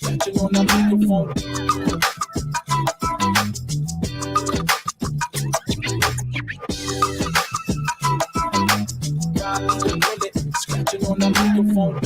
Scratching on the microphone. Scratching on the microphone.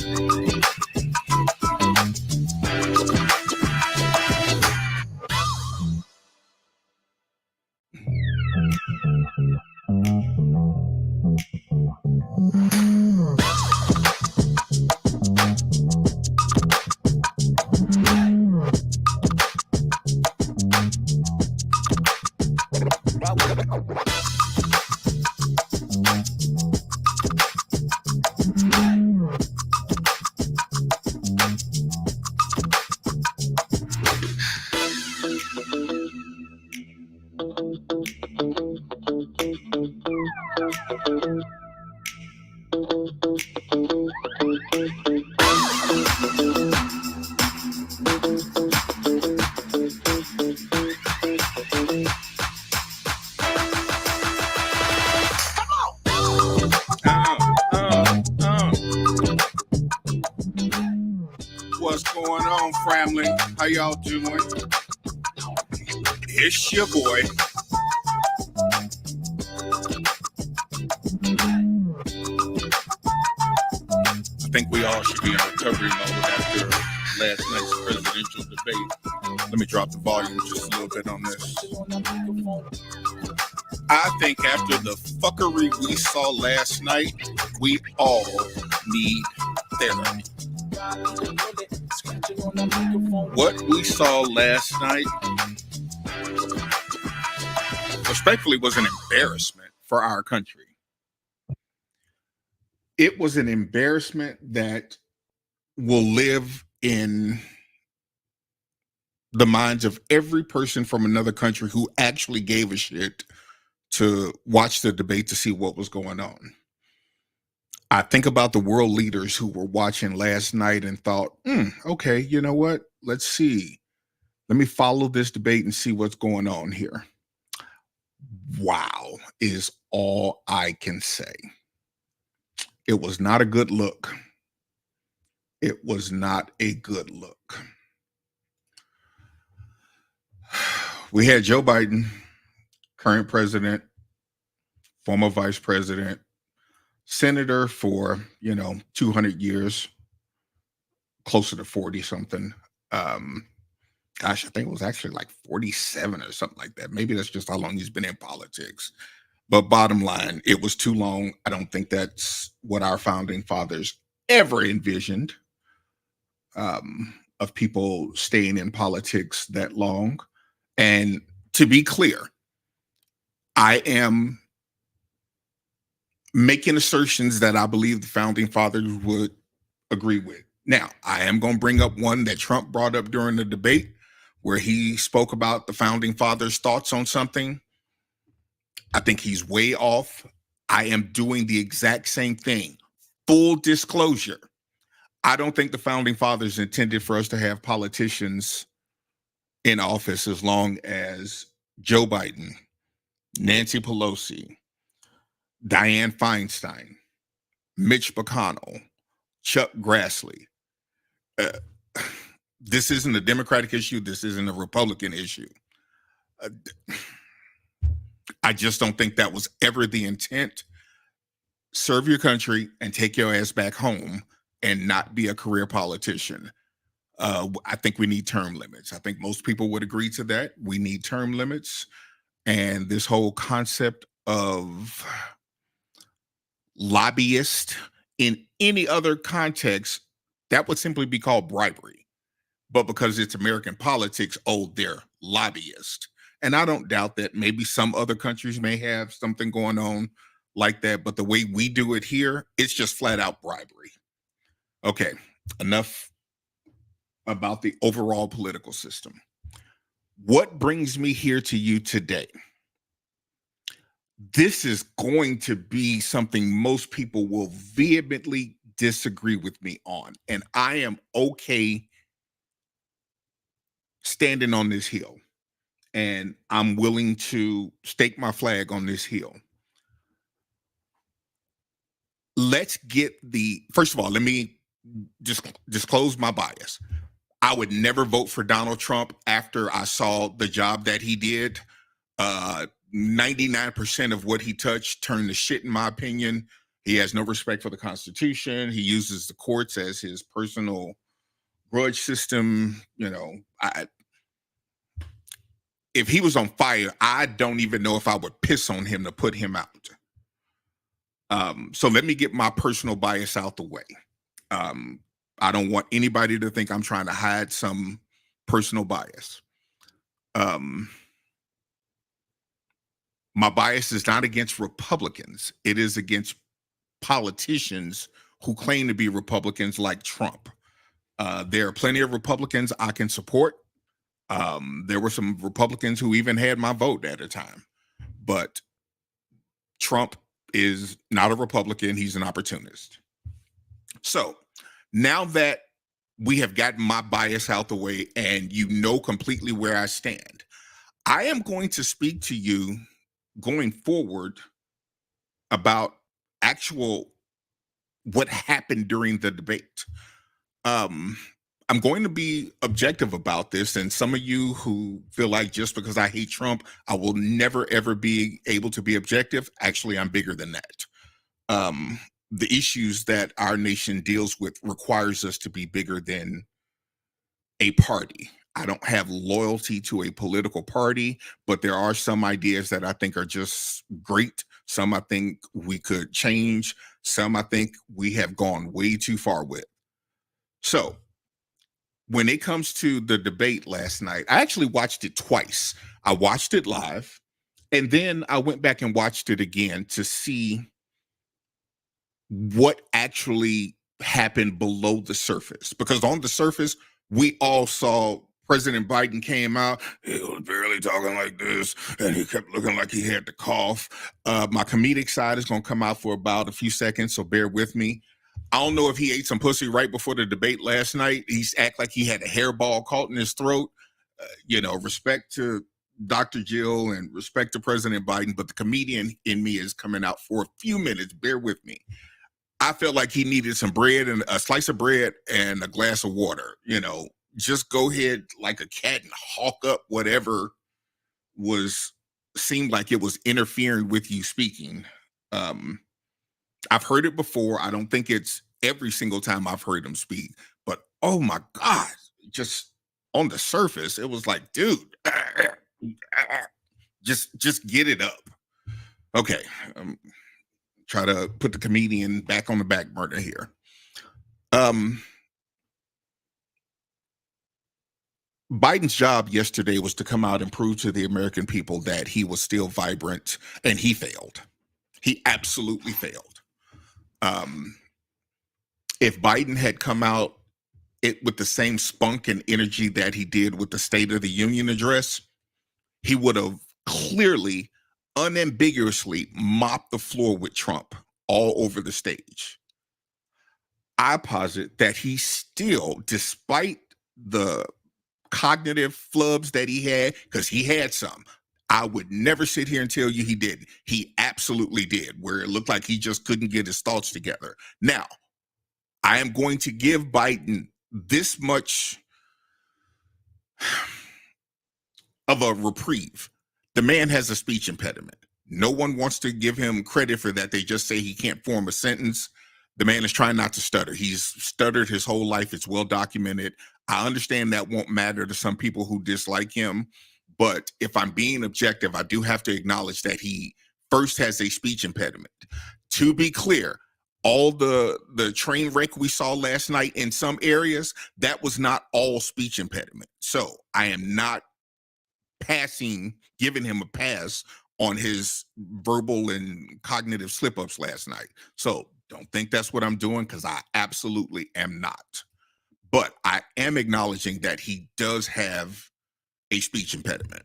What's going on, family? How y'all doing? It's your boy. I think we all should be in recovery mode after last night's presidential debate. Let me drop the volume just a little bit on this. I think after the fuckery we saw last night, we all need therapy. What we saw last night, respectfully, was an embarrassment for our country. It was an embarrassment that will live in the minds of every person from another country who actually gave a shit to watch the debate to see what was going on. I think about the world leaders who were watching last night and thought, okay, you know what? Let's see. Let me follow this debate and see what's going on here. Wow is all I can say. It was not a good look. It was not a good look. We had Joe Biden, current president, former vice president, senator for, 200 years, closer to 40 something. I think it was actually like 47 or something like that. Maybe that's just how long he's been in politics. But bottom line, it was too long. I don't think that's what our founding fathers ever envisioned, of people staying in politics that long. And to be clear, I am making assertions that I believe the founding fathers would agree with. Now, I am going to bring up one that Trump brought up during the debate where he spoke about the founding fathers' thoughts on something. I think he's way off. I am doing the exact same thing. Full disclosure. I don't think the founding fathers intended for us to have politicians in office as long as Joe Biden, Nancy Pelosi, Dianne Feinstein, Mitch McConnell, Chuck Grassley. This isn't a Democratic issue. This isn't a Republican issue. I just don't think that was ever the intent. Serve your country and take your ass back home and not be a career politician. I think we need term limits. I think most people would agree to that. We need term limits. And this whole concept of lobbyist in any other context, that would simply be called bribery. But because it's American politics, oh, they're lobbyists. And I don't doubt that maybe some other countries may have something going on like that. But the way we do it here, it's just flat out bribery. Okay, enough about the overall political system. What brings me here to you today? This is going to be something most people will vehemently disagree with me on. And I am okay standing on this hill. And I'm willing to stake my flag on this hill. Let's get first of all, let me just disclose my bias. I would never vote for Donald Trump after I saw the job that he did. 99% of what he touched turned to shit, in my opinion. He has no respect for the Constitution. He uses the courts as his personal grudge system. You know, if he was on fire, I don't even know if I would piss on him to put him out. So let me get my personal bias out the way. I don't want anybody to think I'm trying to hide some personal bias. My bias is not against Republicans. It is against politicians who claim to be Republicans like Trump. There are plenty of Republicans I can support. There were some Republicans who even had my vote at a time. But Trump is not a Republican. He's an opportunist. So now that we have gotten my bias out the way and you know completely where I stand, I am going to speak to you going forward about what happened during the debate. I'm going to be objective about this, and some of you who feel like just because I hate Trump, I will never, ever be able to be objective. Actually, I'm bigger than that. The issues that our nation deals with requires us to be bigger than a party. I don't have loyalty to a political party, but there are some ideas that I think are just great. Some I think we could change. Some I think we have gone way too far with. So when it comes to the debate last night, I actually watched it twice. I watched it live, and then I went back and watched it again to see what actually happened below the surface. Because on the surface, we all saw President Biden came out, he was barely talking like this, and he kept looking like he had to cough. My comedic side is going to come out for about a few seconds, so bear with me. I don't know if he ate some pussy right before the debate last night. He's act like he had a hairball caught in his throat. Respect to Dr. Jill and respect to President Biden, but the comedian in me is coming out for a few minutes. Bear with me. I felt like he needed some bread and a slice of bread and a glass of water. Just go ahead like a cat and hawk up whatever seemed like it was interfering with you speaking. I've heard it before. I don't think it's every single time I've heard him speak, but oh my God, just on the surface, it was like, dude, just get it up. Okay. Try to put the comedian back on the back burner here. Biden's job yesterday was to come out and prove to the American people that he was still vibrant, and he failed. He absolutely failed. If Biden had come out with the same spunk and energy that he did with the State of the Union address, he would have clearly, unambiguously mopped the floor with Trump all over the stage. I posit that he still, despite the cognitive flubs that he had, because he had some, I would never sit here and tell you he didn't. He absolutely did, where it looked like he just couldn't get his thoughts together. Now, I am going to give Biden this much of a reprieve. The man has a speech impediment. No one wants to give him credit for that. They just say he can't form a sentence. The man is trying not to stutter. He's stuttered his whole life. It's well documented. I understand that won't matter to some people who dislike him. But if I'm being objective, I do have to acknowledge that he first has a speech impediment. To be clear, all the train wreck we saw last night in some areas, that was not all speech impediment. So I am not giving him a pass on his verbal and cognitive slip-ups last night. So don't think that's what I'm doing, because I absolutely am not. But I am acknowledging that he does have a speech impediment.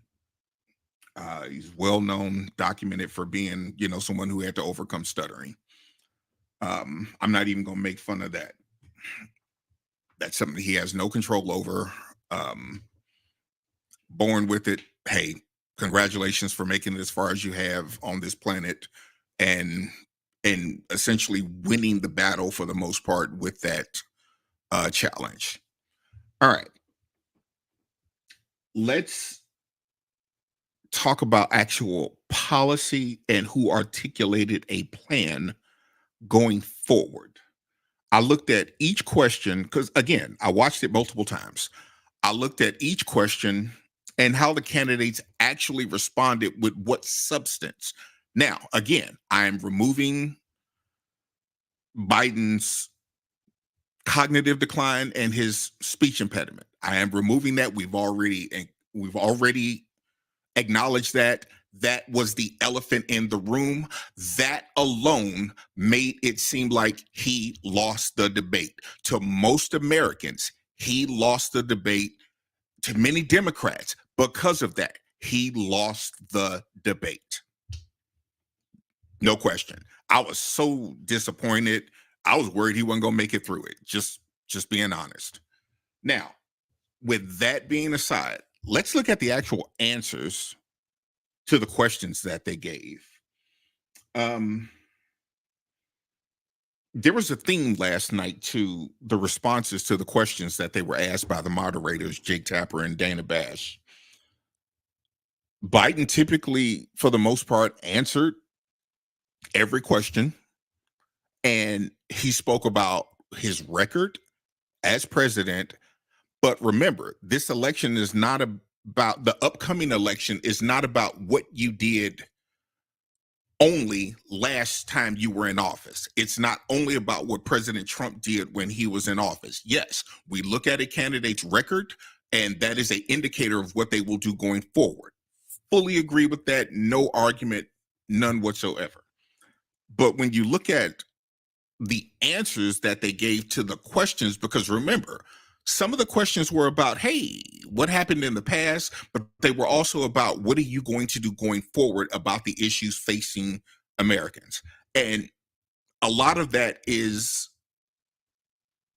He's well known, documented for being, someone who had to overcome stuttering. I'm not even going to make fun of that. That's something he has no control over. Born with it. Hey, congratulations for making it as far as you have on this planet, and essentially winning the battle for the most part with that challenge. All right. Let's talk about actual policy and who articulated a plan going forward. I looked at each question because, again, I watched it multiple times. I looked at each question and how the candidates actually responded with what substance. Now, again, I am removing Biden's cognitive decline and his speech impediment. I am removing that. We've already acknowledged that. That was the elephant in the room. That alone made it seem like he lost the debate. To most Americans, he lost the debate. To many Democrats, because of that, he lost the debate. No question. I was so disappointed. I was worried he wasn't going to make it through it. Just being honest. Now, with that being aside, let's look at the actual answers to the questions that they gave. There was a theme last night to the responses to the questions that they were asked by the moderators, Jake Tapper and Dana Bash. Biden typically, for the most part, answered every question, and he spoke about his record as president. But remember, this election is not about, the upcoming election is not about what you did only last time you were in office. It's not only about what President Trump did when he was in office. Yes, we look at a candidate's record, and that is an indicator of what they will do going forward. Fully agree with that. No argument, none whatsoever. But when you look at the answers that they gave to the questions, because remember, some of the questions were about, hey, what happened in the past? But they were also about, what are you going to do going forward about the issues facing Americans? And a lot of that is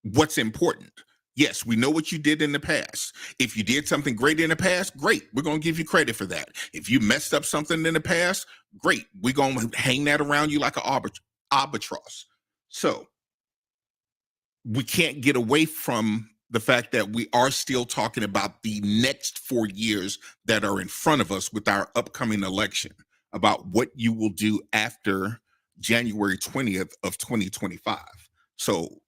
what's important. Yes, we know what you did in the past. If you did something great in the past, great. We're going to give you credit for that. If you messed up something in the past, great. We're going to hang that around you like an albatross. So we can't get away from the fact that we are still talking about the next 4 years that are in front of us with our upcoming election, about what you will do after January 20th of 2025. So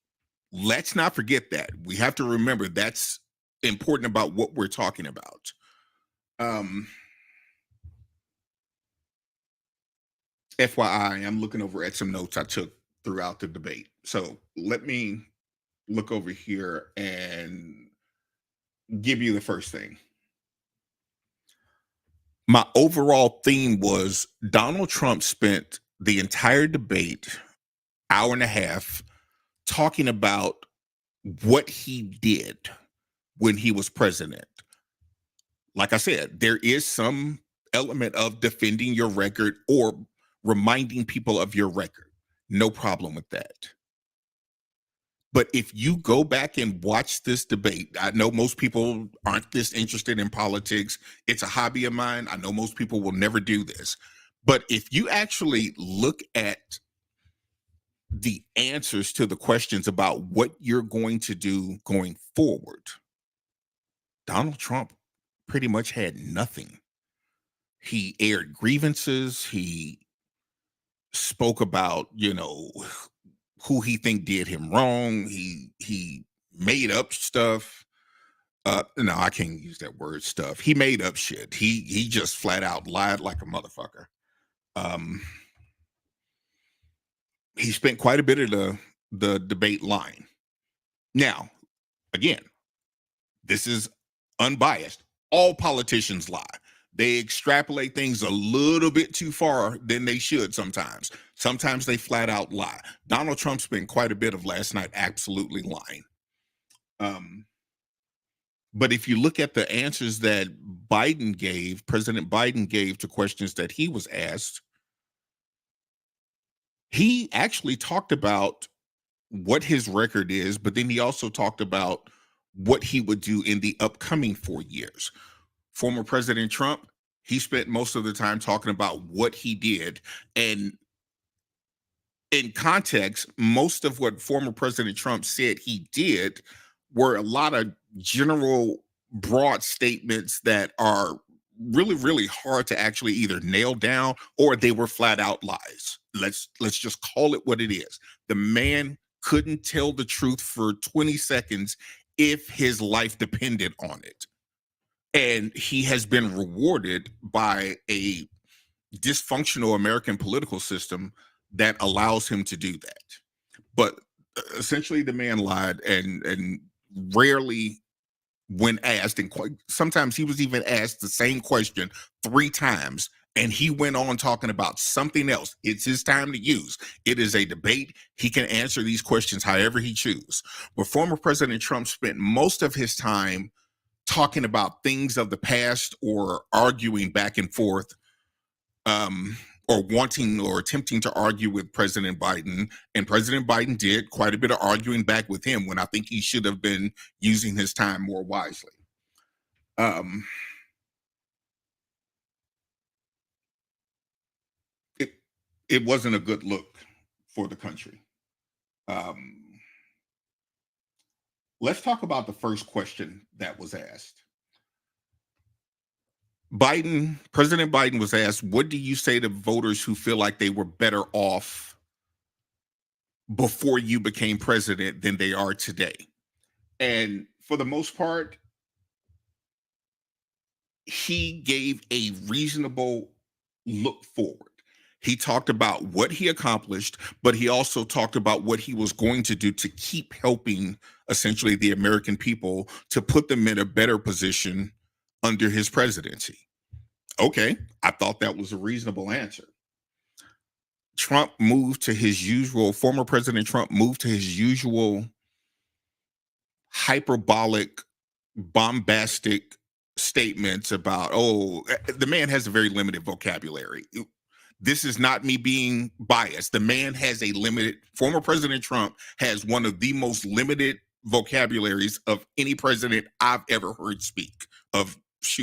let's not forget that. We have to remember that's important about what we're talking about. FYI, I'm looking over at some notes I took throughout the debate. So let me look over here and give you the first thing. My overall theme was Donald Trump spent the entire debate, hour and a half, talking about what he did when he was president. Like I said, there is some element of defending your record or reminding people of your record. No problem with that. But if you go back and watch this debate, I know most people aren't this interested in politics. It's a hobby of mine. I know most people will never do this. But if you actually look at the answers to the questions about what you're going to do going forward, Donald Trump pretty much had nothing. He aired grievances. He spoke about, who he think did him wrong. He made up stuff. No, I can't use that word stuff. He made up shit. He just flat out lied like a motherfucker. He spent quite a bit of the debate line. Now, again, this is unbiased. All politicians lie. They extrapolate things a little bit too far than they should sometimes. Sometimes they flat out lie. Donald Trump spent quite a bit of last night absolutely lying. But if you look at the answers that President Biden gave to questions that he was asked, he actually talked about what his record is, but then he also talked about what he would do in the upcoming 4 years. Former President Trump, he spent most of the time talking about what he did. And in context, most of what former President Trump said he did were a lot of general broad statements that are really, really hard to actually either nail down, or they were flat out lies. Let's just call it what it is. The man couldn't tell the truth for 20 seconds if his life depended on it. And he has been rewarded by a dysfunctional American political system that allows him to do that. But essentially, the man lied, and rarely, when asked, and sometimes he was even asked the same question 3 times, and he went on talking about something else. It's his time to use. It is a debate. He can answer these questions however he chooses. But former President Trump spent most of his time talking about things of the past, or arguing back and forth, or wanting or attempting to argue with President Biden. And President Biden did quite a bit of arguing back with him, when I think he should have been using his time more wisely. It wasn't a good look for the country. Let's talk about the first question that was asked. President Biden was asked, what do you say to voters who feel like they were better off before you became president than they are today? And for the most part, he gave a reasonable look forward. He talked about what he accomplished, but he also talked about what he was going to do to keep helping essentially the American people, to put them in a better position under his presidency. Okay, I thought that was a reasonable answer. Former President Trump moved to his usual hyperbolic, bombastic statements about, the man has a very limited vocabulary. This is not me being biased. The man has former President Trump has one of the most limited vocabularies of any president I've ever heard speak.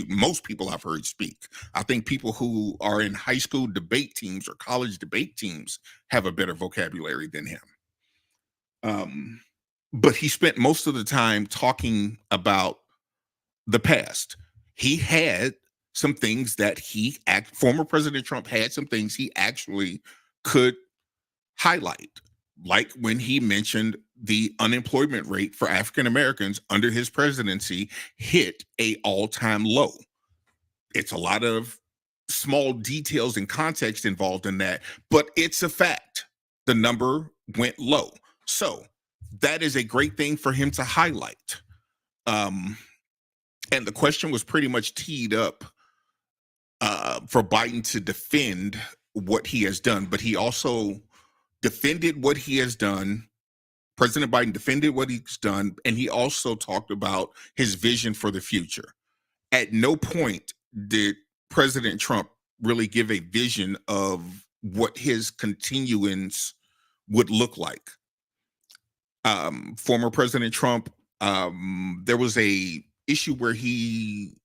Most people I've heard speak. I think people who are in high school debate teams or college debate teams have a better vocabulary than him. But he spent most of the time talking about the past. He had some things that former President Trump had some things he actually could highlight, like when he mentioned the unemployment rate for African Americans under his presidency hit an all-time low. It's a lot of small details and context involved in that, but it's a fact. The number went low. So that is a great thing for him to highlight. And the question was pretty much teed up for Biden to defend what he has done, but he also defended what he has done. President Biden defended what he's done, and he also talked about his vision for the future. At no point did President Trump really give a vision of what his continuance would look like. Former President Trump, there was a issue where he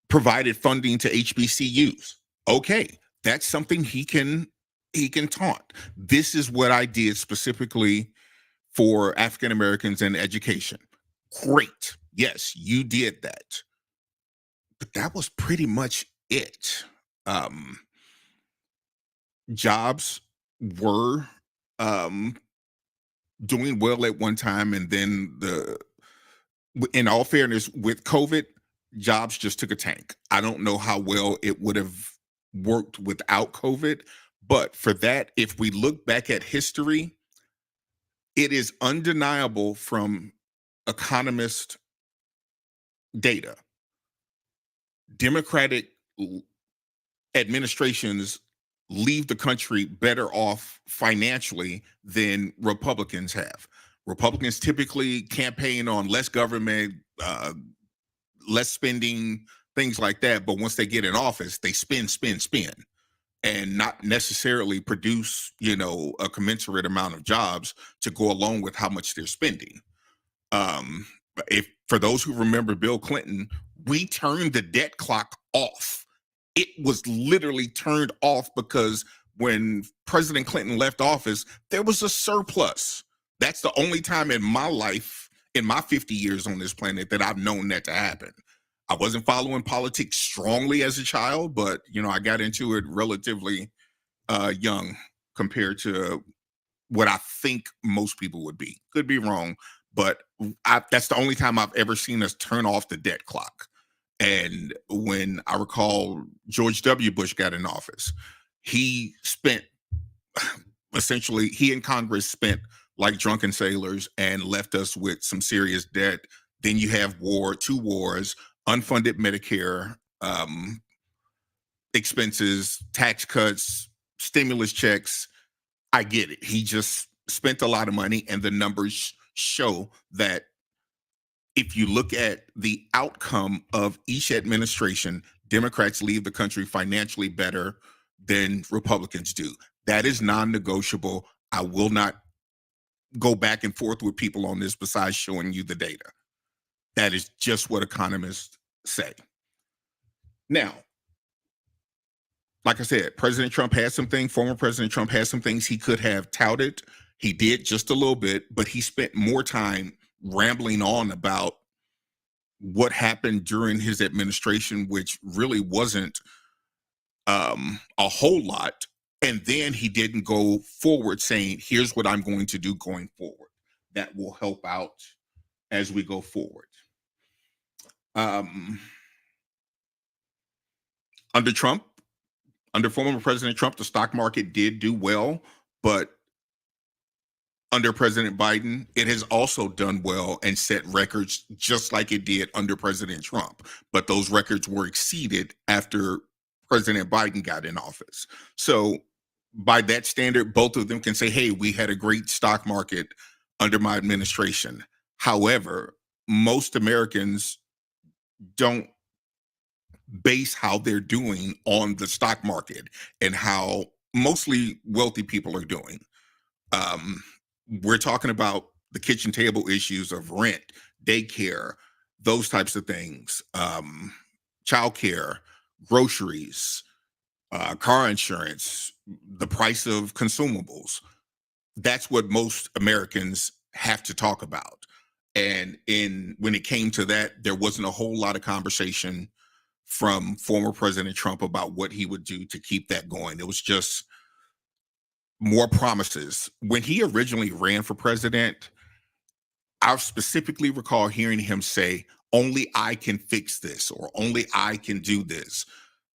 provided funding to HBCUs. Okay, that's something he can taunt. This is what I did specifically for African Americans in education. Great. Yes, you did that. But that was pretty much it. Um, Jobs were um, doing well at one time, and then in all fairness, with COVID, jobs just took a tank. I don't know how well it would have worked without COVID, but for that, if we look back at history, it is undeniable from economist data. Democratic administrations leave the country better off financially than Republicans have. Republicans typically campaign on less government, less spending, things like that. But once they get in office, they spend, spend, spend, and not necessarily produce, a commensurate amount of jobs to go along with how much they're spending. If for those who remember Bill Clinton, we turned the debt clock off. It was literally turned off because when President Clinton left office, there was a surplus. That's the only time in my life, in my 50 years on this planet, that I've known that to happen. I wasn't following politics strongly as a child, but I got into it relatively young compared to what I think most people would be. Could be wrong, but that's the only time I've ever seen us turn off the debt clock. And when I recall George W. Bush got in office, he spent essentially, he and Congress spent like drunken sailors and left us with some serious debt. Then you have two wars, unfunded Medicare expenses, tax cuts, stimulus checks. I get it. He just spent a lot of money, and the numbers show that if you look at the outcome of each administration, Democrats leave the country financially better than Republicans do. That is non-negotiable. I will not go back and forth with people on this besides showing you the data. That is just what economists say. Now, like I said, President Trump had some things, former President Trump had some things he could have touted. He did just a little bit, but he spent more time rambling on about what happened during his administration, which really wasn't a whole lot. And then he didn't go forward saying, here's what I'm going to do going forward that will help out as we go forward. Under Trump, under former President Trump, the stock market did do well, but under President Biden, it has also done well and set records just like it did under President Trump. But those records were exceeded after President Biden got in office. So by that standard, both of them can say, hey, we had a great stock market under my administration. However, most Americans don't base how they're doing on the stock market and how mostly wealthy people are doing. We're talking about the kitchen table issues of rent, daycare, those types of things, childcare, groceries, car insurance, the price of consumables. That's what most Americans have to talk about. And when it came to that, there wasn't a whole lot of conversation from former President Trump about what he would do to keep that going. It was just more promises. When he originally ran for president, I specifically recall hearing him say, only I can fix this, or only I can do this.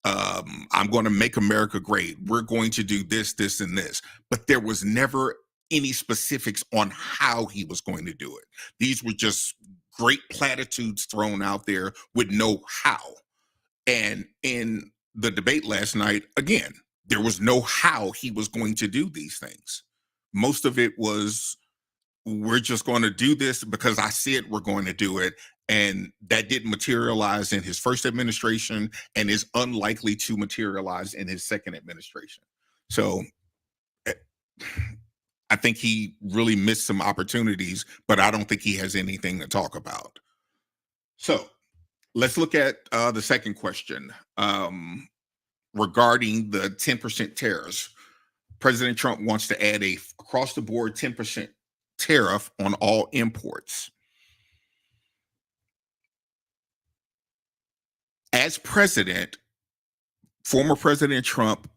I'm going to make America great. We're going to do this, this, and this. But there was never any specifics on how he was going to do it. These were just great platitudes thrown out there with no how. And in the debate last night, again, there was no how he was going to do these things. Most of it was, we're just going to do this because I said we're going to do it. And that didn't materialize in his first administration and is unlikely to materialize in his second administration. So I think he really missed some opportunities, but I don't think he has anything to talk about. So let's look at the second question regarding the 10% tariffs. President Trump wants to add a across-the-board 10% tariff on all imports. As president, former President Trump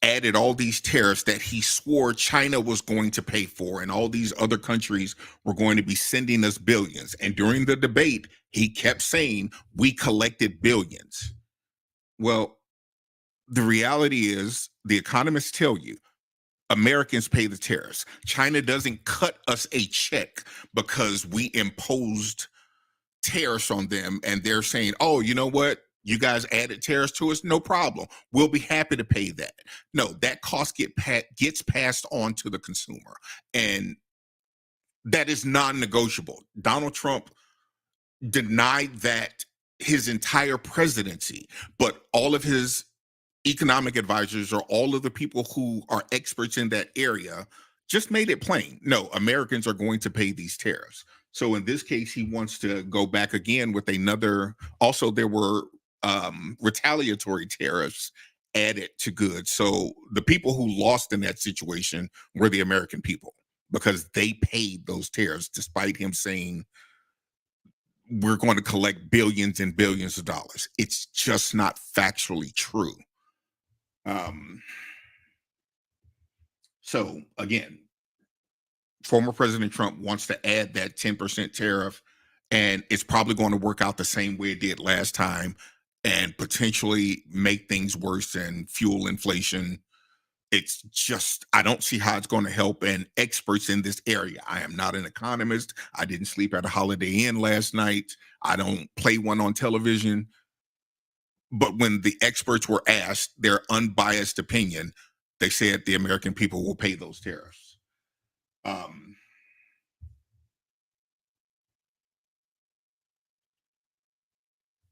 added all these tariffs that he swore China was going to pay for, and all these other countries were going to be sending us billions. And during the debate, he kept saying, we collected billions. Well, the reality is, the economists tell you, Americans pay the tariffs. China doesn't cut us a check because we imposed tariffs on them and they're saying, oh, you know what? You guys added tariffs to us, no problem. We'll be happy to pay that. No, that cost gets passed on to the consumer. And that is non-negotiable. Donald Trump denied that his entire presidency, but all of his economic advisors or all of the people who are experts in that area just made it plain. No, Americans are going to pay these tariffs. So in this case, he wants to go back again with another. Also, there were retaliatory tariffs added to goods. So the people who lost in that situation were the American people because they paid those tariffs, despite him saying we're going to collect billions and billions of dollars. It's just not factually true. So again, former President Trump wants to add that 10% tariff, and it's probably going to work out the same way it did last time and potentially make things worse and fuel inflation. It's just, I don't see how it's going to help. And experts in this area, I am not an economist. I didn't sleep at a Holiday Inn last night. I don't play one on television. But when the experts were asked their unbiased opinion, they said the American people will pay those tariffs.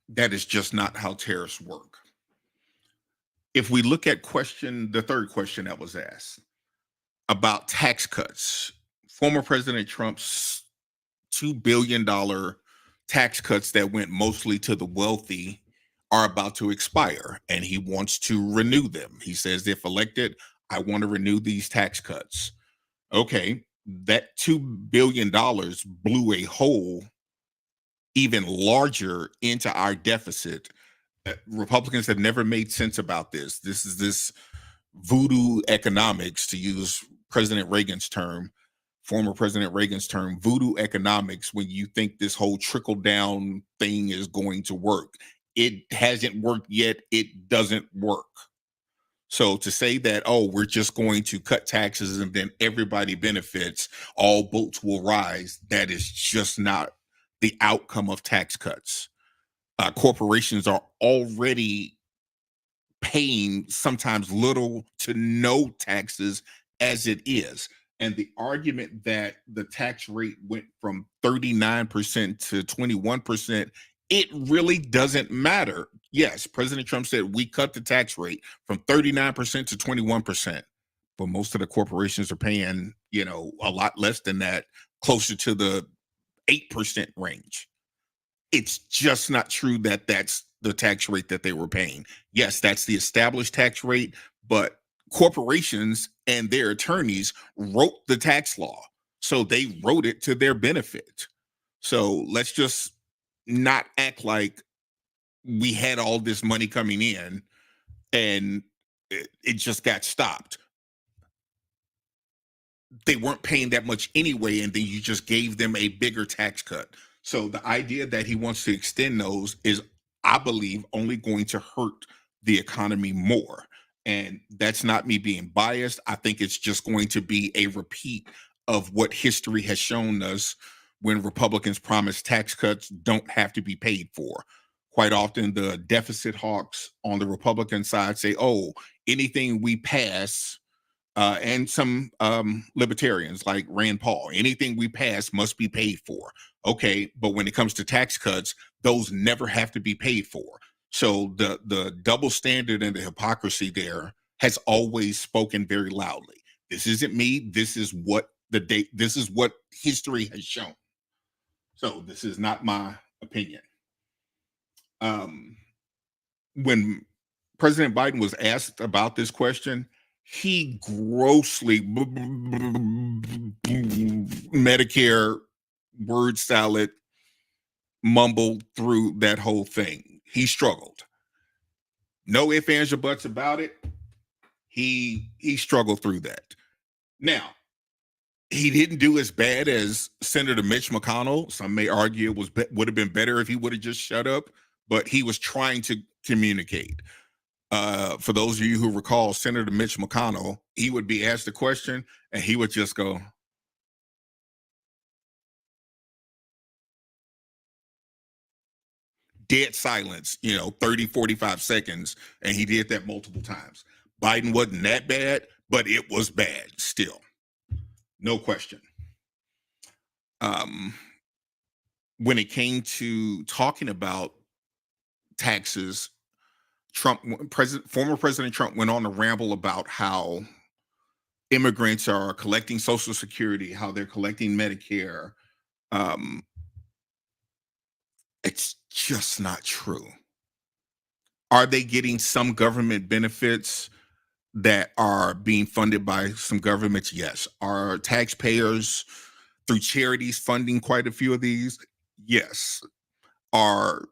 That is just not how tariffs work. If we look at the third question that was asked about tax cuts, former President Trump's $2 billion tax cuts that went mostly to the wealthy are about to expire, and he wants to renew them. He says, if elected, I want to renew these tax cuts. Okay, that $2 billion blew a hole even larger into our deficit. Republicans have never made sense about this. This is this voodoo economics, to use President Reagan's term, former President Reagan's term, voodoo economics, when you think this whole trickle down thing is going to work. It hasn't worked yet. It doesn't work. So to say that, oh, we're just going to cut taxes and then everybody benefits, all boats will rise, that is just not the outcome of tax cuts. Corporations are already paying sometimes little to no taxes as it is. And the argument that the tax rate went from 39% to 21%, it really doesn't matter. Yes, President Trump said we cut the tax rate from 39% to 21%, but most of the corporations are paying, a lot less than that, closer to the 8% range. It's just not true that that's the tax rate that they were paying. Yes, that's the established tax rate, but corporations and their attorneys wrote the tax law. So they wrote it to their benefit. So let's just not act like we had all this money coming in and it just got stopped. They weren't paying that much anyway, and then you just gave them a bigger tax cut. So the idea that he wants to extend those is, I believe, only going to hurt the economy more. And that's not me being biased. I think it's just going to be a repeat of what history has shown us when Republicans promise tax cuts don't have to be paid for. Quite often, the deficit hawks on the Republican side say, oh, anything we pass, and some libertarians like Rand Paul, anything we pass must be paid for. Okay, but when it comes to tax cuts, those never have to be paid for. So the double standard and the hypocrisy there has always spoken very loudly. This isn't me. This is what history has shown. So this is not my opinion. When President Biden was asked about this question, he grossly Medicare word salad mumbled through that whole thing. He struggled. No ifs, ands, or buts about it. He struggled through that. Now, he didn't do as bad as Senator Mitch McConnell. Some may argue it would have been better if he would have just shut up, but he was trying to communicate. For those of you who recall Senator Mitch McConnell, he would be asked a question and he would just go, dead silence, 30, 45 seconds. And he did that multiple times. Biden wasn't that bad, but it was bad still. No question. When it came to talking about taxes, former President Trump went on a ramble about how immigrants are collecting Social Security, how they're collecting Medicare. It's just not true. Are they getting some government benefits that are being funded by some governments? Yes. Are taxpayers through charities funding quite a few of these? Yes. Are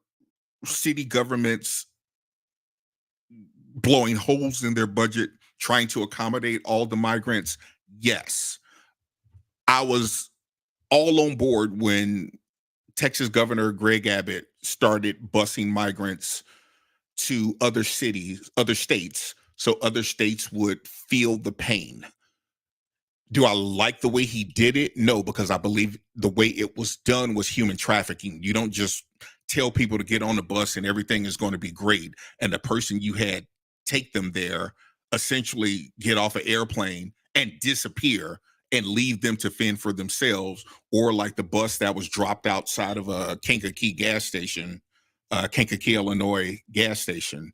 city governments blowing holes in their budget trying to accommodate all the migrants? Yes. I was all on board when Texas Governor Greg Abbott started busing migrants to other cities, other states, so other states would feel the pain. Do I like the way he did it? No, because I believe the way it was done was human trafficking. You don't just tell people to get on the bus and everything is going to be great, and the person you had take them there essentially get off an airplane and disappear and leave them to fend for themselves, or like the bus that was dropped outside of a Kankakee gas station, Kankakee, Illinois gas station,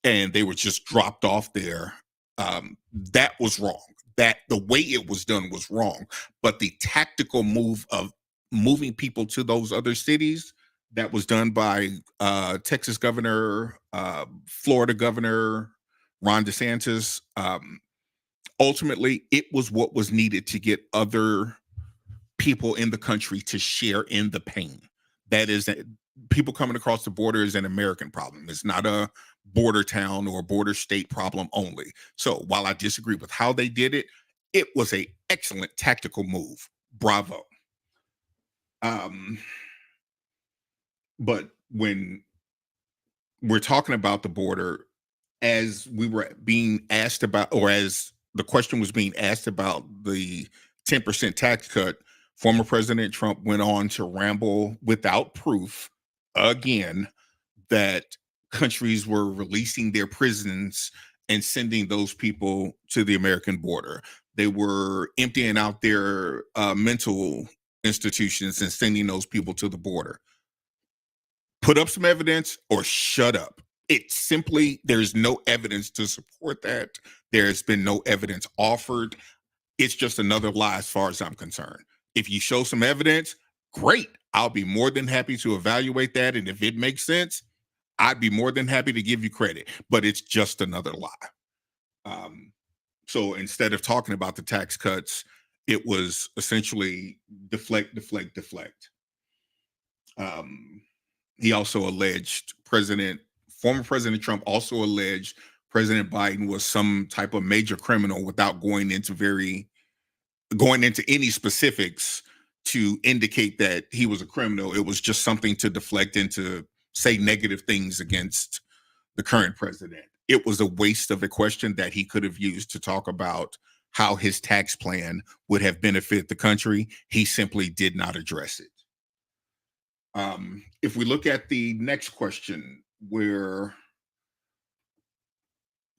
and they were just dropped off there. That was wrong. That the way it was done was wrong. But the tactical move of moving people to those other cities that was done by Texas Governor, Florida Governor Ron DeSantis, ultimately, it was what was needed to get other people in the country to share in the pain. That is, people coming across the border is an American problem. It's not a border town or border state problem only. So while I disagree with how they did it, it was an excellent tactical move. Bravo. But when we're talking about the border, as we were being asked about, or as the question was being asked about the 10% tax cut, former President Trump went on to ramble without proof again that countries were releasing their prisons and sending those people to the American border. They were emptying out their mental institutions and sending those people to the border. Put up some evidence or shut up. It's simply, there's no evidence to support that. There's been no evidence offered. It's just another lie as far as I'm concerned. If you show some evidence, great. I'll be more than happy to evaluate that. And if it makes sense, I'd be more than happy to give you credit. But it's just another lie. So instead of talking about the tax cuts, it was essentially deflect. He also alleged former President Trump also alleged President Biden was some type of major criminal without going into any specifics to indicate that he was a criminal. It was just something to deflect and to say negative things against the current president. It was a waste of a question that he could have used to talk about how his tax plan would have benefited the country. He simply did not address it. If we look at the next question, where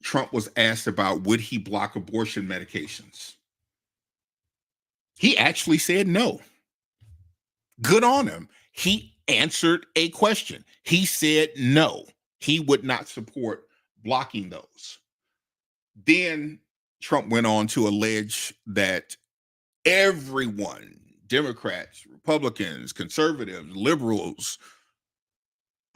Trump was asked about would he block abortion medications, he actually said no. Good on him. He answered a question. He said no. He would not support blocking those. Then Trump went on to allege that everyone, Democrats, Republicans, conservatives, liberals,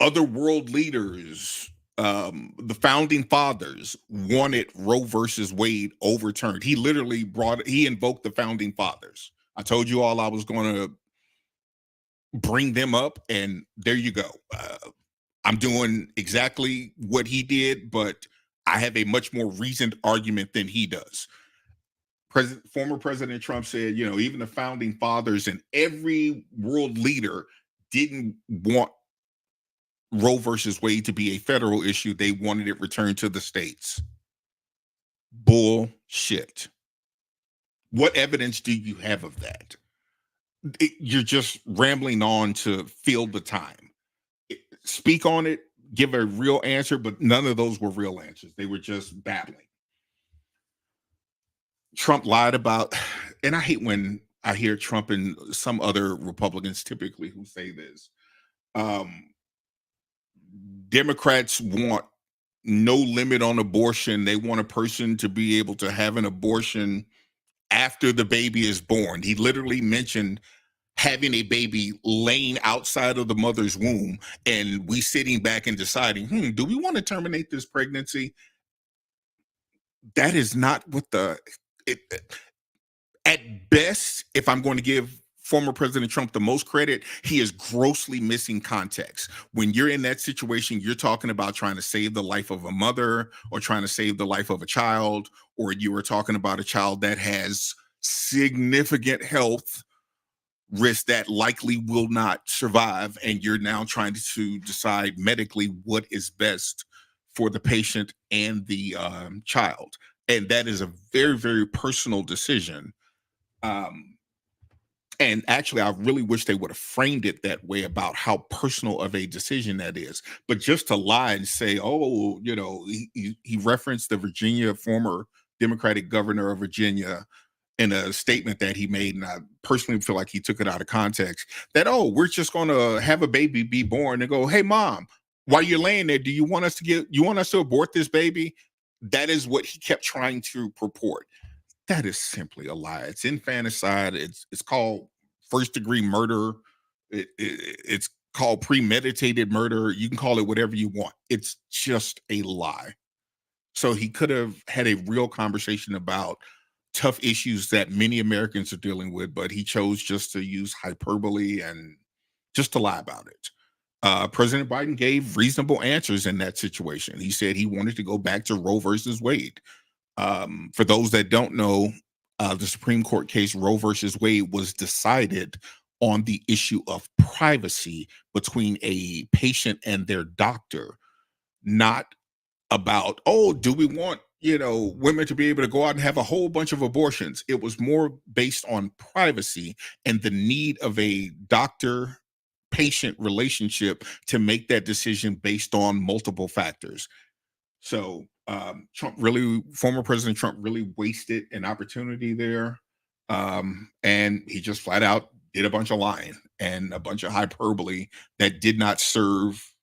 other world leaders, the founding fathers wanted Roe versus Wade overturned. He literally he invoked the founding fathers. I told you all I was going to bring them up, and there you go. I'm doing exactly what he did, but I have a much more reasoned argument than he does. Former President Trump said, even the founding fathers and every world leader didn't want Roe versus Wade to be a federal issue. They wanted it returned to the states. Bullshit. What evidence do you have of that? You're just rambling on to fill the time. Speak on it, give a real answer, but none of those were real answers. They were just babbling. Trump lied about, and I hate when I hear Trump and some other Republicans typically who say this. Democrats want no limit on abortion. They want a person to be able to have an abortion after the baby is born. He literally mentioned having a baby laying outside of the mother's womb and we sitting back and deciding, do we want to terminate this pregnancy? That is not what at best, if I'm going to give former President Trump the most credit, he is grossly missing context. When you're in that situation, you're talking about trying to save the life of a mother or trying to save the life of a child, or you were talking about a child that has significant health risk that likely will not survive, and you're now trying to decide medically what is best for the patient and the child. And that is a very, very personal decision. And actually, I really wish they would have framed it that way about how personal of a decision that is. But just to lie and say, he referenced the former Democratic governor of Virginia in a statement that he made, and I personally feel like he took it out of context, that, we're just going to have a baby be born, and go, hey, mom, while you're laying there, you want us to abort this baby? That is what he kept trying to purport. That is simply a lie. It's infanticide. It's called first-degree murder. It's called premeditated murder. You can call it whatever you want. It's just a lie. So he could have had a real conversation about tough issues that many Americans are dealing with, but he chose just to use hyperbole and just to lie about it. President Biden gave reasonable answers in that situation. He said he wanted to go back to Roe versus Wade. For those that don't know, the Supreme Court case Roe versus Wade was decided on the issue of privacy between a patient and their doctor, not about, do we want, women to be able to go out and have a whole bunch of abortions. It was more based on privacy and the need of a doctor-patient relationship to make that decision based on multiple factors. So former President Trump really wasted an opportunity there. And he just flat out did a bunch of lying and a bunch of hyperbole that did not serve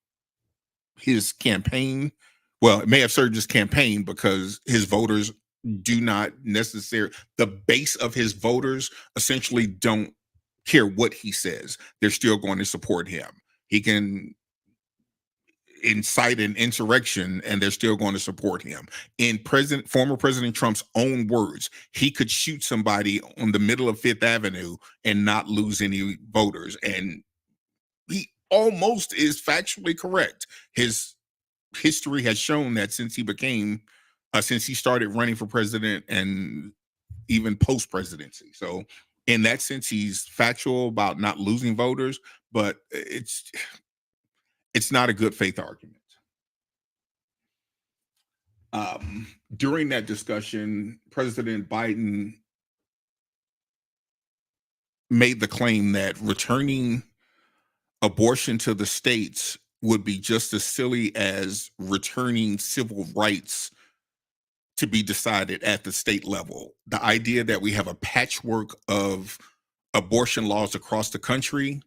his campaign. Well, it may have served his campaign because his voters do not necessarily, the base of his voters essentially don't care what he says. They're still going to support him. He can incite an insurrection and they're still going to support him. In former President Trump's own words, he could shoot somebody on the middle of Fifth Avenue and not lose any voters. And he almost is factually correct. His history has shown that since he started running for president and even post-presidency. So in that sense, he's factual about not losing voters, but it's not a good faith argument. During that discussion, President Biden made the claim that returning abortion to the states would be just as silly as returning civil rights to be decided at the state level. The idea that we have a patchwork of abortion laws across the country,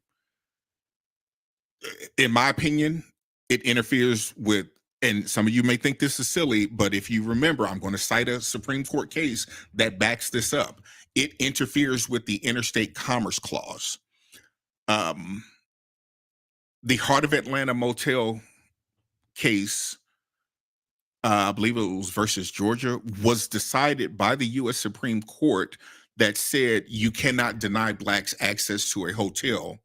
in my opinion, it interferes with, and some of you may think this is silly, but if you remember, I'm going to cite a Supreme Court case that backs this up. It interferes with the Interstate Commerce Clause. The Heart of Atlanta motel case, I believe it was versus Georgia, was decided by the U.S. Supreme Court that said you cannot deny blacks access to a hotel.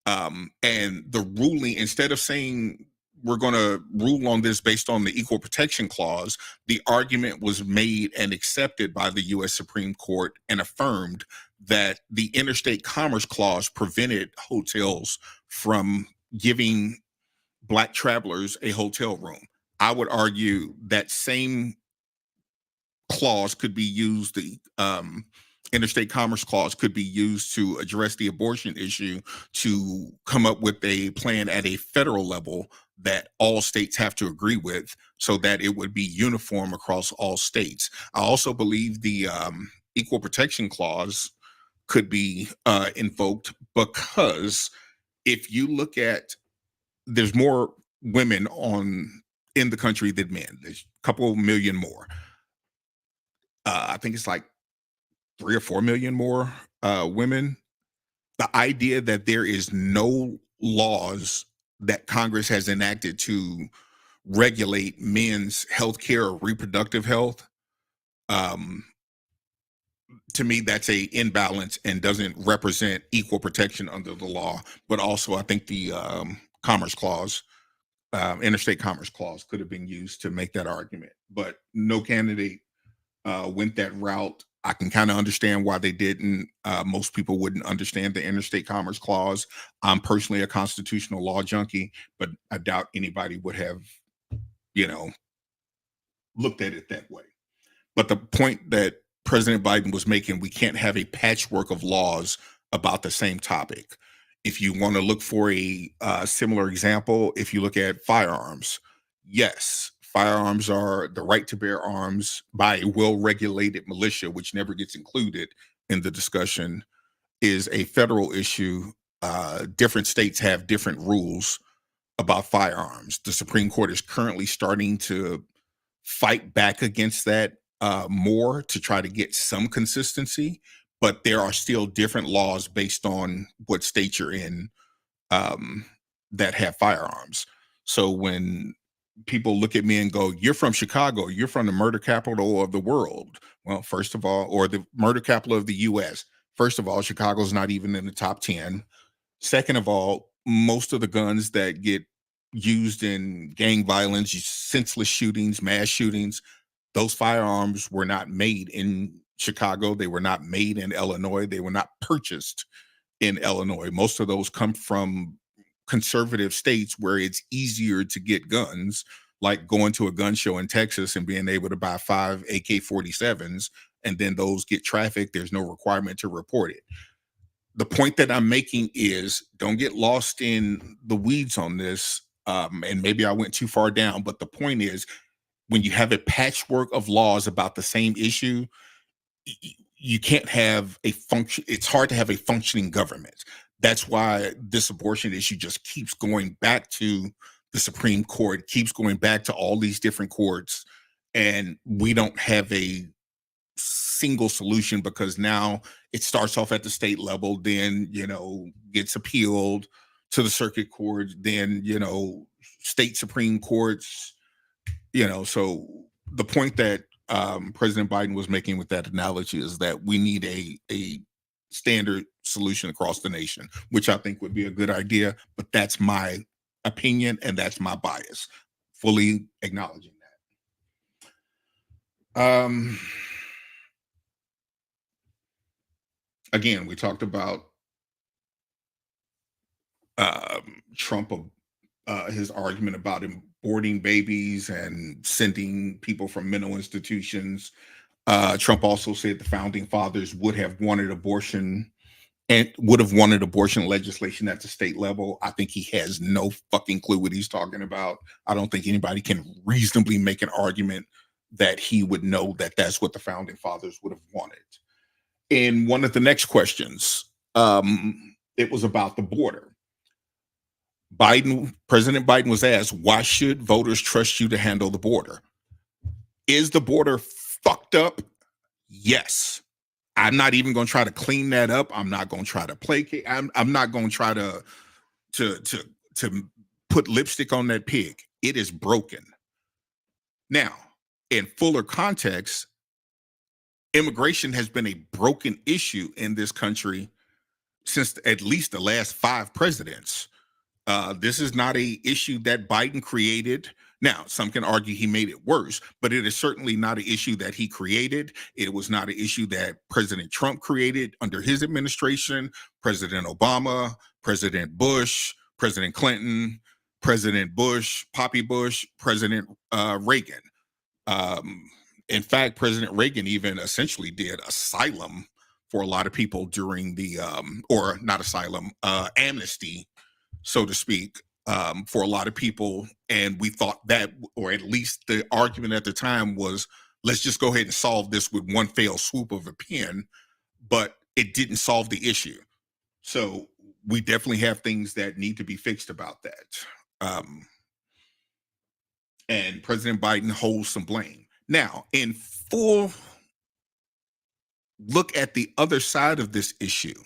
And the ruling, instead of saying we're going to rule on this based on the Equal Protection Clause, the argument was made and accepted by the U.S. Supreme Court and affirmed that the Interstate Commerce Clause prevented hotels from giving Black travelers a hotel room. I would argue that same clause could be used, the Interstate Commerce Clause could be used to address the abortion issue, to come up with a plan at a federal level that all states have to agree with so that it would be uniform across all states. I also believe the Equal Protection Clause could be invoked because if you look at, there's more women in the country than men. There's a couple million more. I think it's like 3 or 4 million more women. The idea that there is no laws that Congress has enacted to regulate men's health care or reproductive health, to me, that's a imbalance and doesn't represent equal protection under the law. But also, I think the Commerce Clause, Interstate Commerce Clause, could have been used to make that argument. But no candidate went that route. I can kind of understand why they didn't. Most people wouldn't understand the Interstate Commerce Clause. I'm personally a constitutional law junkie, but I doubt anybody would have, looked at it that way. But the point that President Biden was making, we can't have a patchwork of laws about the same topic. If you want to look for a similar example, if you look at firearms, yes, firearms are the right to bear arms by a well-regulated militia, which never gets included in the discussion, is a federal issue. Different states have different rules about firearms. The Supreme Court is currently starting to fight back against that more to try to get some consistency, but there are still different laws based on what state you're in that have firearms. So when people look at me and go, "You're from Chicago, you're from the murder capital of the world." Well, first of all, or the murder capital of the US. First of all, Chicago's not even in the top 10. Second of all, most of the guns that get used in gang violence, senseless shootings, mass shootings, those firearms were not made in Chicago. They were not made in Illinois. They were not purchased in Illinois. Most of those come from conservative states where it's easier to get guns, like going to a gun show in Texas and being able to buy 5 AK-47s, and then those get trafficked. There's no requirement to report it. The point that I'm making is, don't get lost in the weeds on this. And maybe I went too far down, but the point is, when you have a patchwork of laws about the same issue, you can't have a function. It's hard to have a functioning government. That's why this abortion issue just keeps going back to the Supreme Court, keeps going back to all these different courts, and we don't have a single solution, because now it starts off at the state level, then gets appealed to the circuit court, then state Supreme Courts. So the point that President Biden was making with that analogy is that we need a standard solution across the nation, which I think would be a good idea. But that's my opinion and that's my bias, fully acknowledging that. Again, we talked about Trump, his argument about aborting babies and sending people from mental institutions. Trump also said the founding fathers would have wanted abortion legislation at the state level. I think he has no fucking clue what he's talking about. I don't think anybody can reasonably make an argument that he would know that that's what the founding fathers would have wanted. In one of the next questions, it was about the border. President Biden was asked, why should voters trust you to handle the border? Is the border fucked up? Yes. I'm not even going to try to clean that up. I'm not going to try to placate. I'm not going to try to put lipstick on that pig. It is broken. Now, in fuller context, immigration has been a broken issue in this country since at least the last 5 presidents. This is not a issue that Biden created. Now, some can argue he made it worse, but it is certainly not an issue that he created. It was not an issue that President Trump created under his administration, President Obama, President Bush, President Clinton, President Bush, Poppy Bush, President Reagan. In fact, President Reagan even essentially did asylum for a lot of people during the, or not asylum, amnesty, so to speak, for a lot of people. And we thought that, or at least the argument at the time was, let's just go ahead and solve this with one fell swoop of a pen, but it didn't solve the issue. So we definitely have things that need to be fixed about that. And President Biden holds some blame. Now, in full look at the other side of this issue,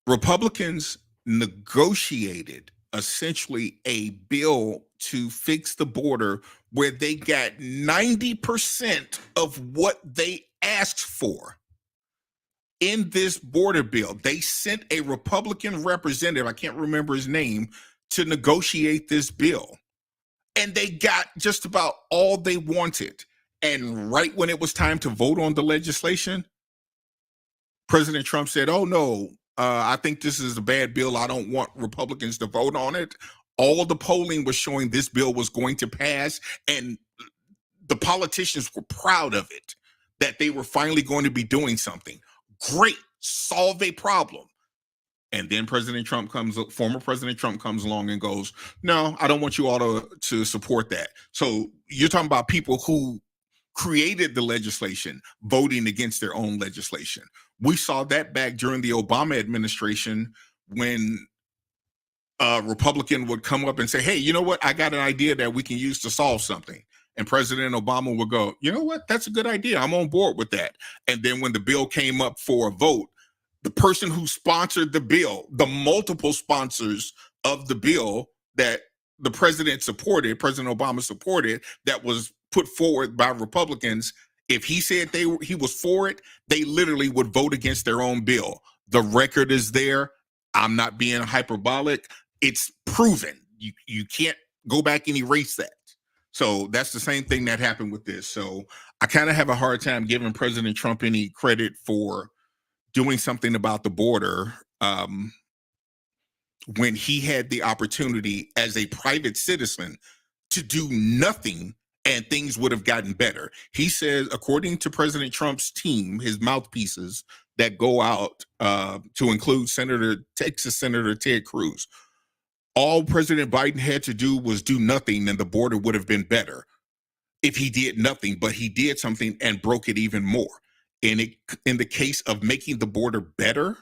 Republicans negotiated essentially a bill to fix the border where they got 90% of what they asked for. In this border bill, they sent a Republican representative, I can't remember his name, to negotiate this bill. And they got just about all they wanted. And right when it was time to vote on the legislation, President Trump said, oh, no, I think this is a bad bill. I don't want Republicans to vote on it. All the polling was showing this bill was going to pass. And the politicians were proud of it, that they were finally going to be doing something. Great, solve a problem. And then former President Trump comes along and goes, no, I don't want you all to support that. So you're talking about people who created the legislation voting against their own legislation. We saw that back during the Obama administration when a Republican would come up and say, hey, you know what? I got an idea that we can use to solve something. And President Obama would go, you know what? That's a good idea. I'm on board with that. And then when the bill came up for a vote, the person who sponsored the bill, the multiple sponsors of the bill that the president supported, President Obama supported, that was put forward by Republicans, if he said he was for it, they literally would vote against their own bill. The record is there. I'm not being hyperbolic. It's proven. You can't go back and erase that. So that's the same thing that happened with this. So I kind of have a hard time giving President Trump any credit for doing something about the border when he had the opportunity as a private citizen to do nothing and things would have gotten better. He says, according to President Trump's team, his mouthpieces that go out to include Texas Senator Ted Cruz, all President Biden had to do was do nothing and the border would have been better if he did nothing, but he did something and broke it even more. In the case of making the border better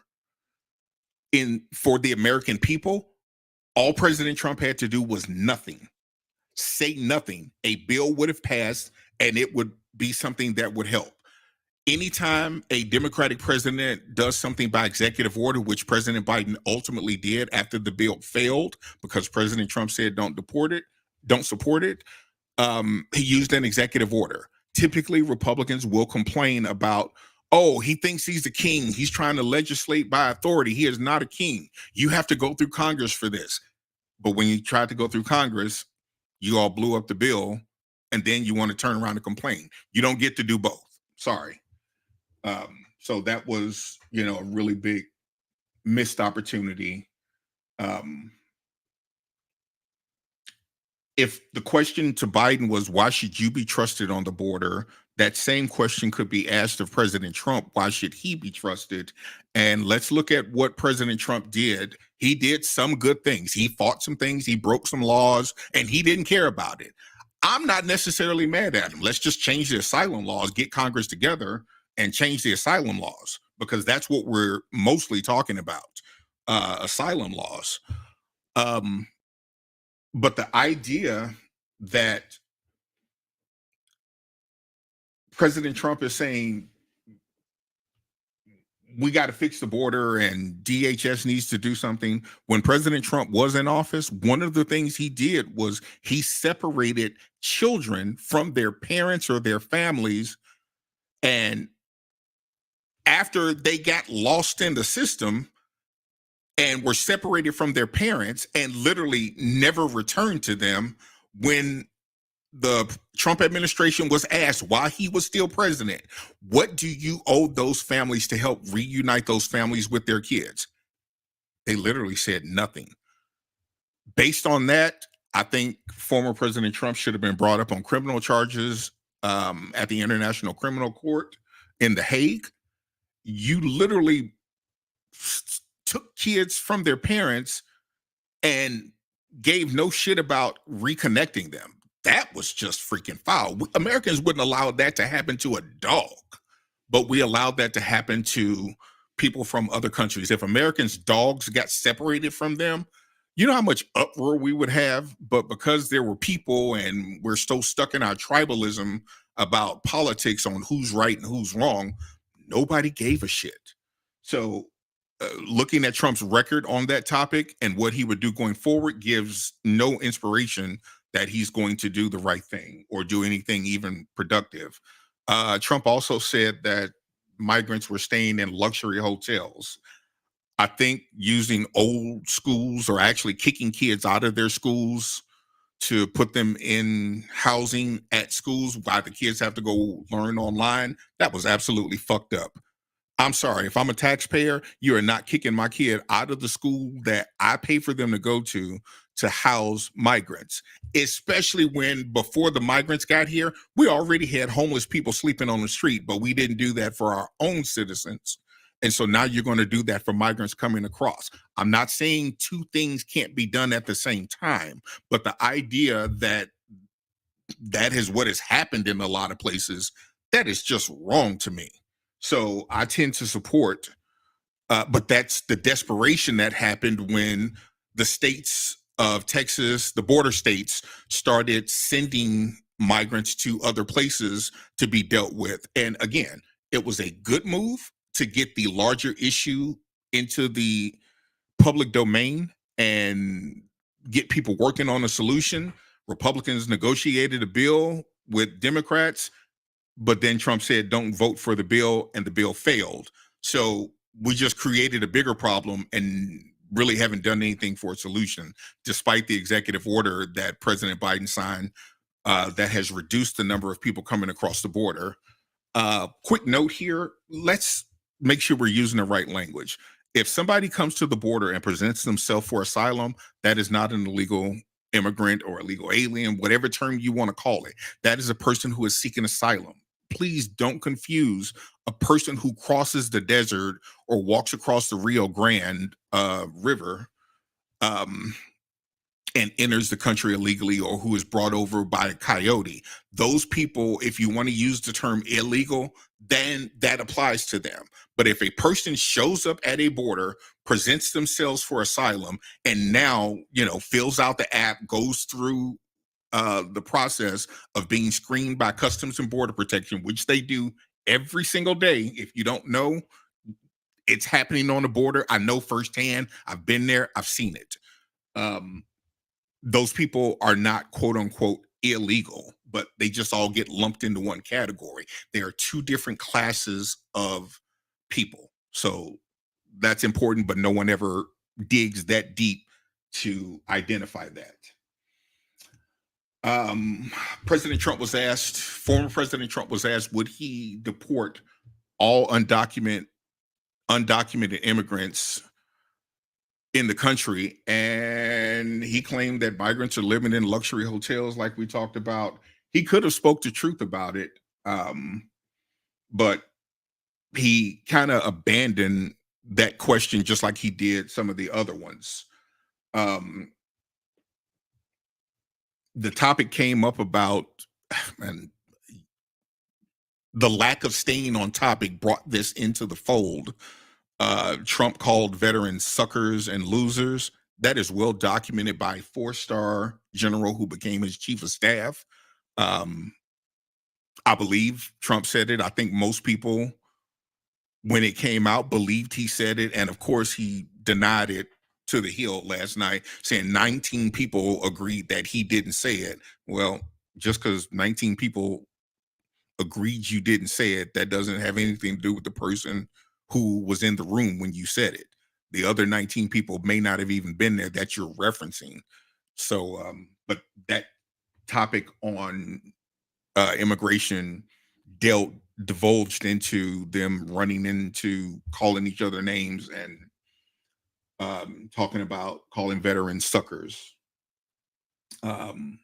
for the American people, all President Trump had to do was nothing. Say nothing. A bill would have passed and it would be something that would help. Anytime a Democratic president does something by executive order, which President Biden ultimately did after the bill failed because President Trump said don't support it, he used an executive order. Typically, Republicans will complain about, oh, he thinks he's a king. He's trying to legislate by authority. He is not a king. You have to go through Congress for this. But when you tried to go through Congress, you all blew up the bill, and then you want to turn around and complain. You don't get to do both. Sorry. So that was, a really big missed opportunity. If the question to Biden was, why should you be trusted on the border? That same question could be asked of President Trump. Why should he be trusted? And let's look at what President Trump did. He did some good things. He fought some things. He broke some laws, and he didn't care about it. I'm not necessarily mad at him. Let's just change the asylum laws, get Congress together and change the asylum laws, because that's what we're mostly talking about, asylum laws. But the idea that President Trump is saying we got to fix the border and DHS needs to do something. When President Trump was in office, one of the things he did was he separated children from their parents or their families. And after they got lost in the system, and were separated from their parents and literally never returned to them when the Trump administration was asked why he was still president. What do you owe those families to help reunite those families with their kids? They literally said nothing. Based on that, I think former President Trump should have been brought up on criminal charges at the International Criminal Court in The Hague. You literally took kids from their parents and gave no shit about reconnecting them. That was just freaking foul. Americans wouldn't allow that to happen to a dog, but we allowed that to happen to people from other countries. If Americans' dogs got separated from them, you know how much uproar we would have. But because there were people and we're so stuck in our tribalism about politics on who's right and who's wrong, nobody gave a shit. So looking at Trump's record on that topic and what he would do going forward gives no inspiration that he's going to do the right thing or do anything even productive. Trump also said that migrants were staying in luxury hotels. I think using old schools or actually kicking kids out of their schools to put them in housing at schools while the kids have to go learn online, that was absolutely fucked up. I'm sorry, if I'm a taxpayer, you are not kicking my kid out of the school that I pay for them to go to house migrants, especially when before the migrants got here, we already had homeless people sleeping on the street, but we didn't do that for our own citizens. And so now you're going to do that for migrants coming across. I'm not saying two things can't be done at the same time, but the idea that that is what has happened in a lot of places, that is just wrong to me. So I tend to support, but that's the desperation that happened when the states of Texas, the border states, started sending migrants to other places to be dealt with. And again, it was a good move to get the larger issue into the public domain and get people working on a solution. Republicans negotiated a bill with Democrats, but then Trump said, don't vote for the bill, and the bill failed. So we just created a bigger problem and really haven't done anything for a solution, despite the executive order that President Biden signed that has reduced the number of people coming across the border. Quick note here, let's make sure we're using the right language. If somebody comes to the border and presents themselves for asylum, that is not an illegal immigrant or illegal alien, whatever term you want to call it. That is a person who is seeking asylum. Please don't confuse a person who crosses the desert or walks across the Rio Grande River and enters the country illegally, or who is brought over by a coyote. Those people, if you want to use the term illegal, then that applies to them. But if a person shows up at a border, presents themselves for asylum, and now, fills out the app, goes through the process of being screened by Customs and Border Protection, which they do every single day. If you don't know, it's happening on the border. I know firsthand. I've been there. I've seen it. Those people are not quote unquote illegal, but they just all get lumped into one category. There are two different classes of people. So that's important, but no one ever digs that deep to identify that. President Trump was asked, former President Trump was asked, would he deport all undocumented immigrants in the country? And he claimed that migrants are living in luxury hotels like we talked about. He could have spoke the truth about it, but he kind of abandoned that question just like he did some of the other ones. The topic came up about, and the lack of staying on topic brought this into the fold. Trump called veterans suckers and losers. That is well documented by a 4-star general who became his chief of staff. I believe Trump said it. I think most people, when it came out, believed he said it. And of course, he denied it to the hill last night, saying 19 people agreed that he didn't say it. Well, just because 19 people agreed you didn't say it, that doesn't have anything to do with the person who was in the room when you said it. The other 19 people may not have even been there that you're referencing. So, but that topic on immigration dealt divulged into them running into calling each other names and talking about calling veterans suckers. Um,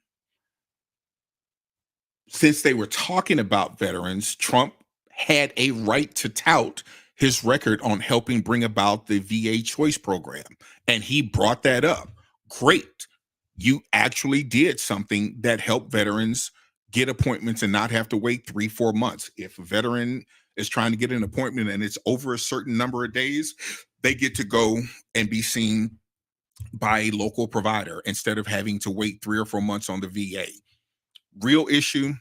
since they were talking about veterans, Trump had a right to tout his record on helping bring about the VA choice program. And he brought that up. Great. You actually did something that helped veterans get appointments and not have to wait 3-4 months. If a veteran is trying to get an appointment and it's over a certain number of days, they get to go and be seen by a local provider instead of having to wait 3 or 4 months on the VA. Real issue.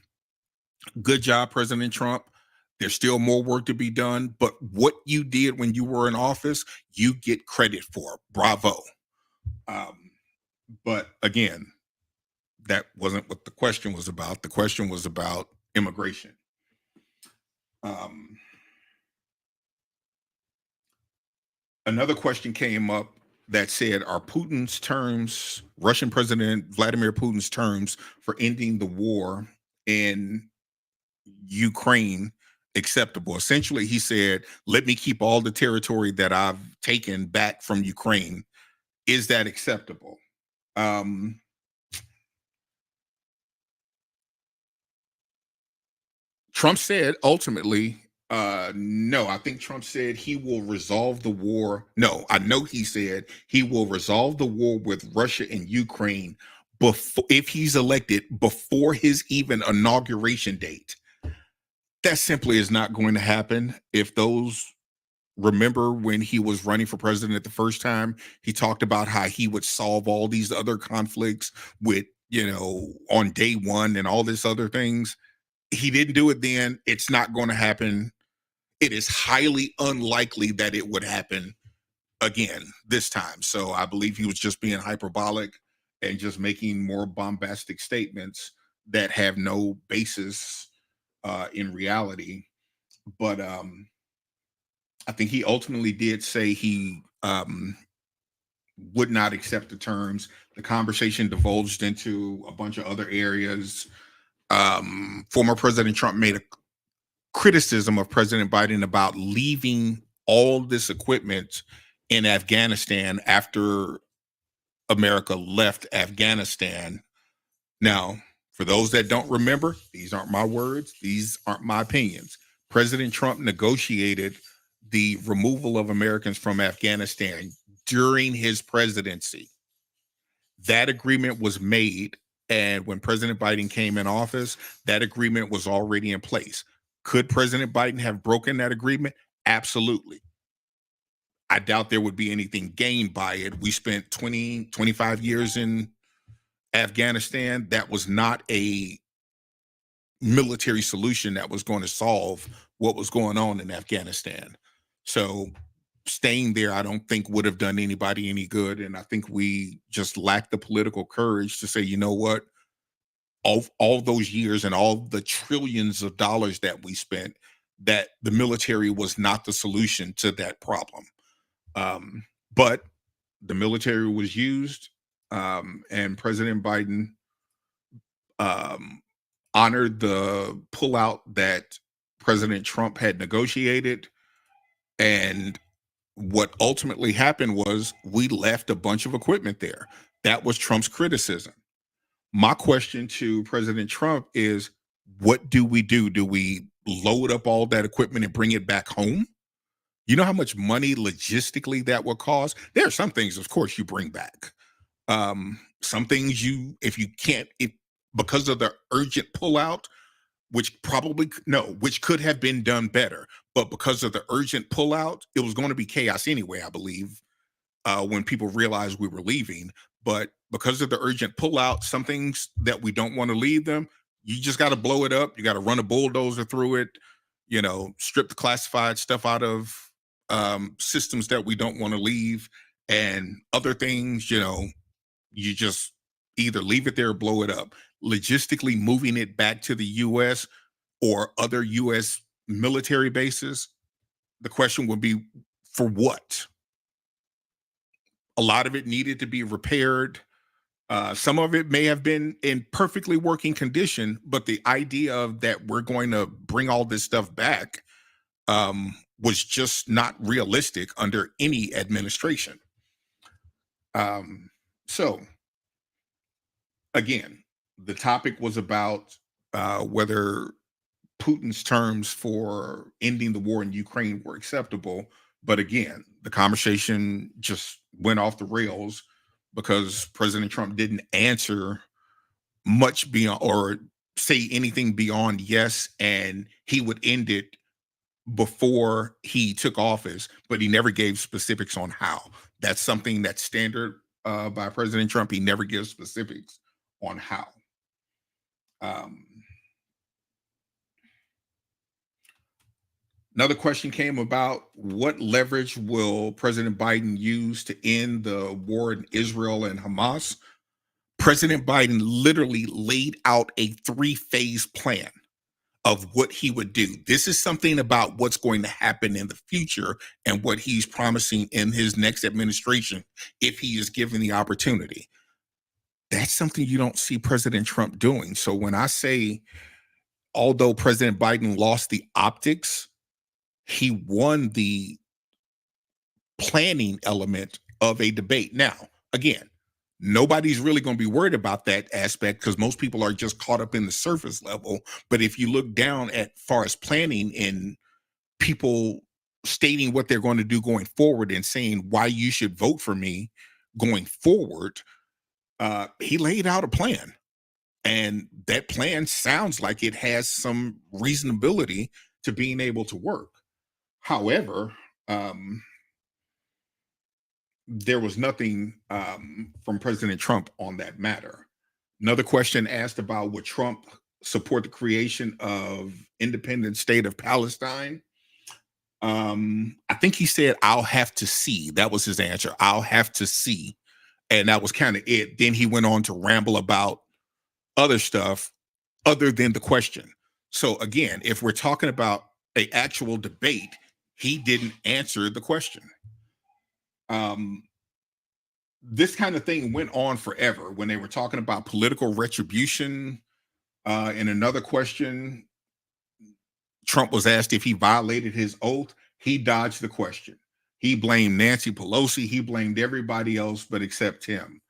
Good job, President Trump. There's still more work to be done, but what you did when you were in office, you get credit for. Bravo. But again, that wasn't what the question was about. The question was about immigration. Another question came up that said, are Putin's terms, Russian President Vladimir Putin's terms for ending the war in Ukraine acceptable? Essentially, he said, let me keep all the territory that I've taken back from Ukraine. Is that acceptable? Trump said ultimately, no. I think Trump said he will resolve the war. No, I know he said he will resolve the war with Russia and Ukraine before, if he's elected, before his even inauguration date. That simply is not going to happen. If those remember when he was running for president the first time, he talked about how he would solve all these other conflicts with, on day one and all this other things. He didn't do it then. It's not going to happen. It is highly unlikely that it would happen again this time. So I believe he was just being hyperbolic and just making more bombastic statements that have no basis in reality. But I think he ultimately did say he would not accept the terms. The conversation divulged into a bunch of other areas. Former President Trump made a criticism of President Biden about leaving all this equipment in Afghanistan after America left Afghanistan. Now, for those that don't remember, these aren't my words, these aren't my opinions. President Trump negotiated the removal of Americans from Afghanistan during his presidency. That agreement was made, and when President Biden came in office, that agreement was already in place. Could President Biden have broken that agreement? Absolutely. I doubt there would be anything gained by it. We spent 20, 25 years in Afghanistan. That was not a military solution that was going to solve what was going on in Afghanistan. So staying there, I don't think would have done anybody any good. And I think we just lacked the political courage to say, you know what? All those years and all the trillions of dollars that we spent, that the military was not the solution to that problem. But the military was used, and President Biden honored the pullout that President Trump had negotiated. And what ultimately happened was we left a bunch of equipment there. That was Trump's criticism. My question to President Trump is, what do we do? Do we load up all that equipment and bring it back home? You know how much money logistically that will cost? There are some things, of course, you bring back. Some things if you can't, because of the urgent pullout, which could have been done better. But because of the urgent pullout, it was going to be chaos anyway, I believe, when people realized we were leaving. But because of the urgent pullout, some things that we don't want to leave them, you just got to blow it up. You got to run a bulldozer through it, strip the classified stuff out of systems that we don't want to leave, and other things, you just either leave it there or blow it up. Logistically moving it back to the U.S. or other U.S. military bases, the question would be, for what? A lot of it needed to be repaired. Some of it may have been in perfectly working condition, but the idea of that we're going to bring all this stuff back was just not realistic under any administration. So, again, the topic was about whether Putin's terms for ending the war in Ukraine were acceptable. But again, the conversation just went off the rails because President Trump didn't answer much beyond or say anything beyond yes, and he would end it before he took office, but he never gave specifics on how. That's something that's standard by President Trump. He never gives specifics on how. Another question came about what leverage will President Biden use to end the war in Israel and Hamas? President Biden literally laid out a 3-phase plan of what he would do. This is something about what's going to happen in the future and what he's promising in his next administration if he is given the opportunity. That's something you don't see President Trump doing. So when I say, although President Biden lost the optics, he won the planning element of a debate. Now, again, nobody's really going to be worried about that aspect because most people are just caught up in the surface level. But if you look down at far as planning and people stating what they're going to do going forward and saying why you should vote for me going forward, he laid out a plan. And that plan sounds like it has some reasonability to being able to work. However, there was nothing from President Trump on that matter. Another question asked about would Trump support the creation of independent state of Palestine? I think he said, I'll have to see. That was his answer. I'll have to see. And that was kind of it. Then he went on to ramble about other stuff other than the question. So again, if we're talking about an actual debate, he didn't answer the question. This kind of thing went on forever when they were talking about political retribution. In another question, Trump was asked if he violated his oath. He dodged the question. He blamed Nancy Pelosi. He blamed everybody else but except him.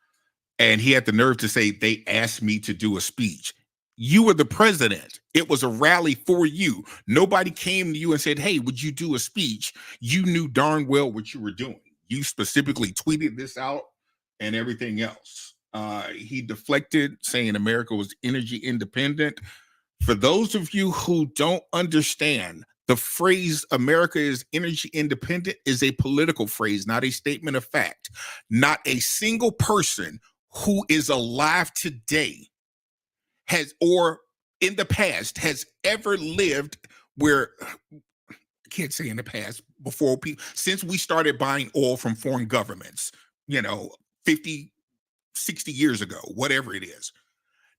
And he had the nerve to say, they asked me to do a speech. You were the president. It was a rally for you. Nobody came to you and said, hey, would you do a speech? You knew darn well what you were doing. You specifically tweeted this out and everything else. He deflected, saying America was energy independent. For those of you who don't understand, the phrase America is energy independent is a political phrase, not a statement of fact. Not a single person who is alive today has, or in the past, has ever lived where, I can't say in the past, before people, since we started buying oil from foreign governments, 50, 60 years ago, whatever it is.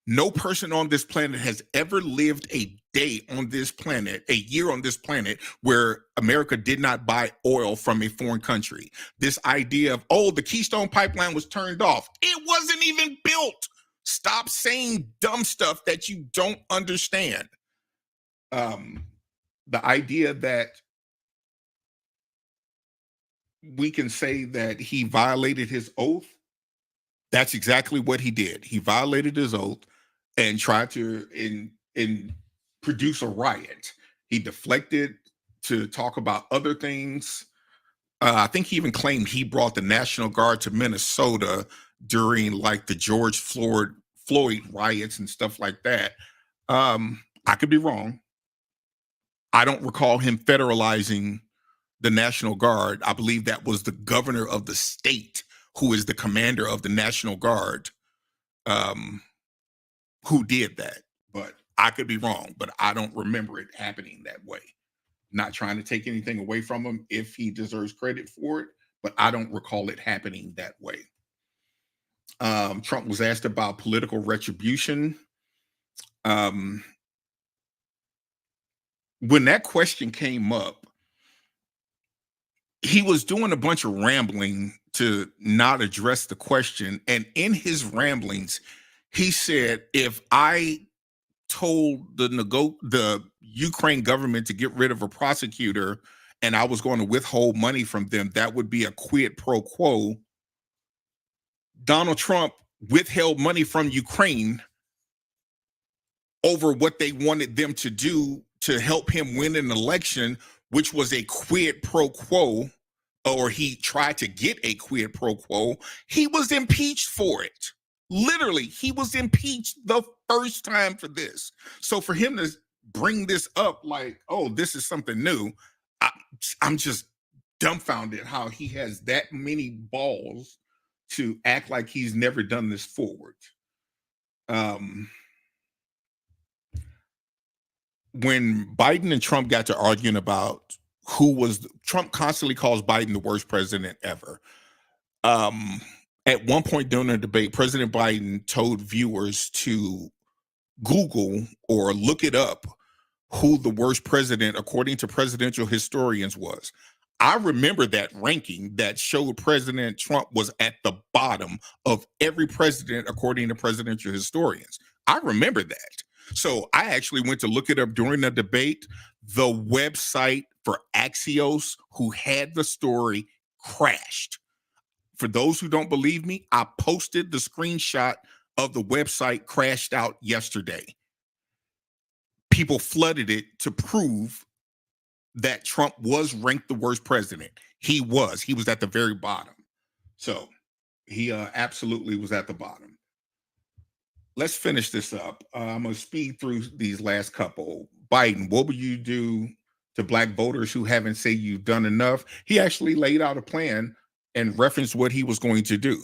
No person on this planet has ever lived a day on this planet, a year on this planet, where America did not buy oil from a foreign country. This idea of, oh, the Keystone Pipeline was turned off. It wasn't even built. Stop saying dumb stuff that you don't understand. The idea that we can say that he violated his oath, that's exactly what he did. He violated his oath and tried to produce a riot. He deflected to talk about other things. I think he even claimed he brought the National Guard to Minnesota during like the George Floyd riots and stuff like that. I could be wrong. I don't recall him federalizing the National Guard. I believe that was the governor of the state who is the commander of the National Guard who did that. But I could be wrong, but I don't remember it happening that way. Not trying to take anything away from him if he deserves credit for it, but I don't recall it happening that way. Trump was asked about political retribution. When that question came up, he was doing a bunch of rambling to not address the question. And in his ramblings, he said, if I told the Ukraine government to get rid of a prosecutor and I was going to withhold money from them, that would be a quid pro quo. Donald Trump withheld money from Ukraine over what they wanted them to do to help him win an election, which was a quid pro quo, or he tried to get a quid pro quo. He was impeached for it. Literally, he was impeached the first time for this. So for him to bring this up like, oh, this is something new, I'm just dumbfounded how he has that many balls to act like he's never done this forward. When Biden and Trump got to arguing about Trump constantly calls Biden the worst president ever. At one point during the debate, President Biden told viewers to Google or look it up who the worst president, according to presidential historians, was. I remember that ranking that showed President Trump was at the bottom of every president, according to presidential historians. I remember that. So I actually went to look it up during the debate. The website for Axios, who had the story, crashed. For those who don't believe me, I posted the screenshot of the website crashed out yesterday. People flooded it to prove that Trump was ranked the worst president. He was at the very bottom. So he absolutely was at the bottom. Let's finish this up. I'm going to speed through these last couple. Biden, what will you do to Black voters who haven't said you've done enough? He actually laid out a plan and referenced what he was going to do.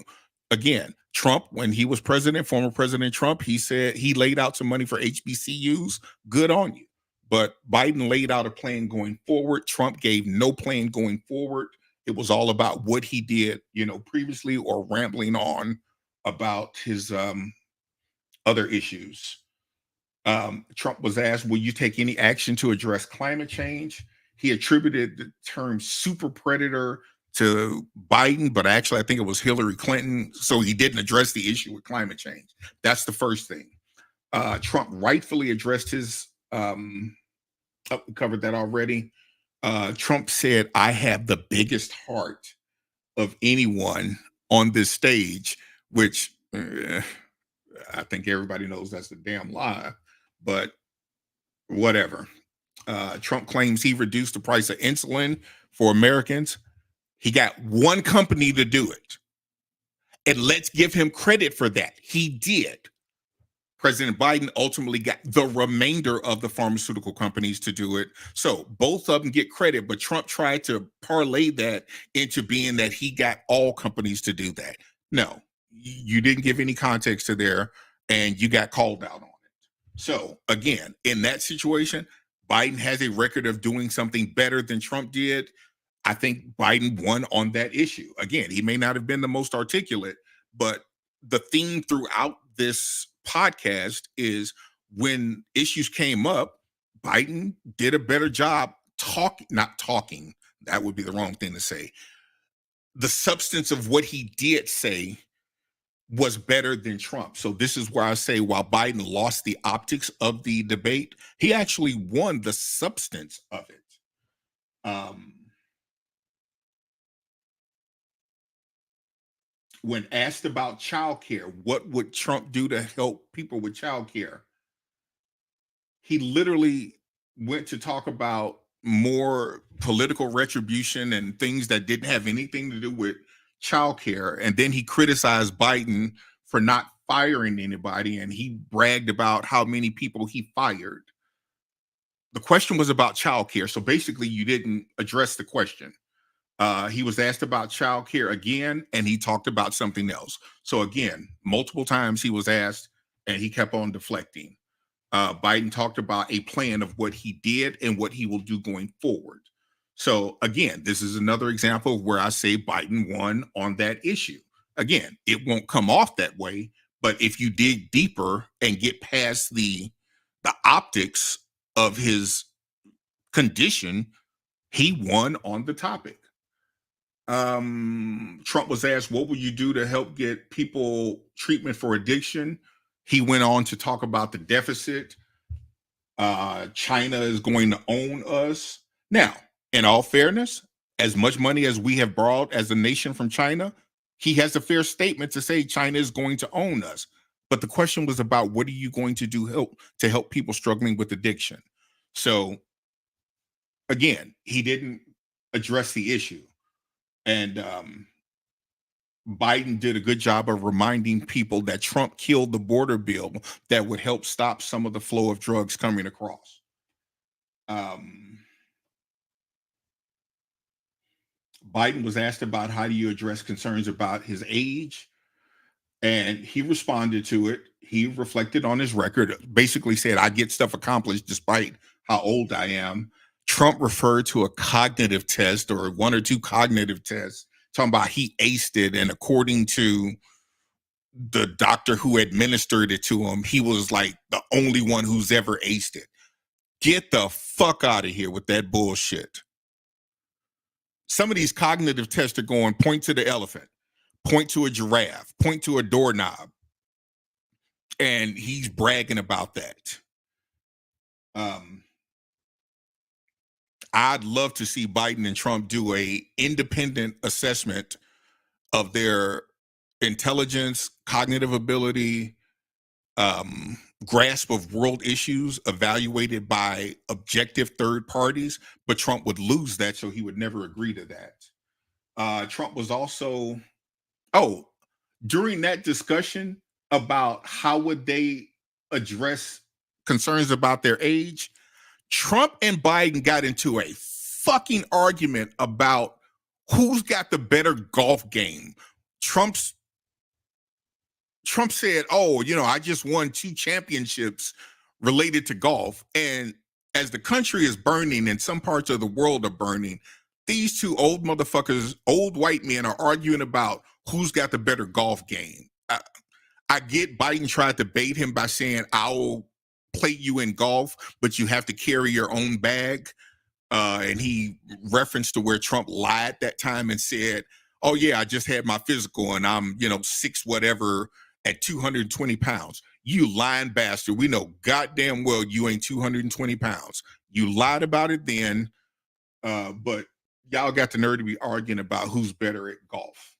Again, Trump, when he was president, former President Trump, he said he laid out some money for HBCUs. Good on you. But Biden laid out a plan going forward. Trump gave no plan going forward. It was all about what he did, previously, or rambling on about his other issues. Trump was asked, will you take any action to address climate change? He attributed the term super predator to Biden, but actually I think it was Hillary Clinton. So he didn't address the issue with climate change. That's the first thing. Trump rightfully addressed his, covered that already. Trump said, I have the biggest heart of anyone on this stage, which I think everybody knows that's a damn lie, but whatever. Trump claims he reduced the price of insulin for Americans. He got one company to do it. And let's give him credit for that. He did. President Biden ultimately got the remainder of the pharmaceutical companies to do it. So both of them get credit, but Trump tried to parlay that into being that he got all companies to do that. No, you didn't give any context to there, and you got called out on it. So again, in that situation, Biden has a record of doing something better than Trump did. I think Biden won on that issue. Again, he may not have been the most articulate, but the theme throughout this podcast is when issues came up, Biden did a better job not talking. That would be the wrong thing to say. The substance of what he did say was better than Trump. So this is where I say, while Biden lost the optics of the debate, he actually won the substance of it. When asked about childcare, what would Trump do to help people with childcare? He literally went to talk about more political retribution and things that didn't have anything to do with childcare. And then he criticized Biden for not firing anybody. And he bragged about how many people he fired. The question was about childcare. So basically, you didn't address the question. He was asked about childcare again, and he talked about something else. So again, multiple times he was asked, and he kept on deflecting. Biden talked about a plan of what he did and what he will do going forward. So again, this is another example of where I say Biden won on that issue. Again, it won't come off that way, but if you dig deeper and get past the optics of his condition, he won on the topic. Trump was asked, what will you do to help get people treatment for addiction? He went on to talk about the deficit. China is going to own us. Now, in all fairness, as much money as we have borrowed as a nation from China, he has a fair statement to say China is going to own us. But the question was about what are you going to do to help people struggling with addiction? So again, he didn't address the issue. And Biden did a good job of reminding people that Trump killed the border bill that would help stop some of the flow of drugs coming across. Biden was asked about how do you address concerns about his age, and he responded to it. He reflected on his record, basically said, I get stuff accomplished despite how old I am. Trump referred to a cognitive test or one or two cognitive tests, talking about he aced it. And according to the doctor who administered it to him, he was like the only one who's ever aced it. Get the fuck out of here with that bullshit. Some of these cognitive tests are going point to the elephant, point to a giraffe, point to a doorknob. And he's bragging about that. I'd love to see Biden and Trump do a independent assessment of their intelligence, cognitive ability, grasp of world issues evaluated by objective third parties, but Trump would lose that, so he would never agree to that. Trump was also, during that discussion about how would they address concerns about their age, Trump and Biden got into a fucking argument about who's got the better golf game. Trump said, I just won 2 championships related to golf. And as the country is burning and some parts of the world are burning, these two old motherfuckers, old white men, are arguing about who's got the better golf game. I get Biden tried to bait him by saying, I'll play you in golf, but you have to carry your own bag. And he referenced to where Trump lied that time and said, oh yeah, I just had my physical and I'm, 6 whatever at 220 pounds. You lying bastard. We know goddamn well you ain't 220 pounds. You lied about it then, but y'all got the nerve to be arguing about who's better at golf.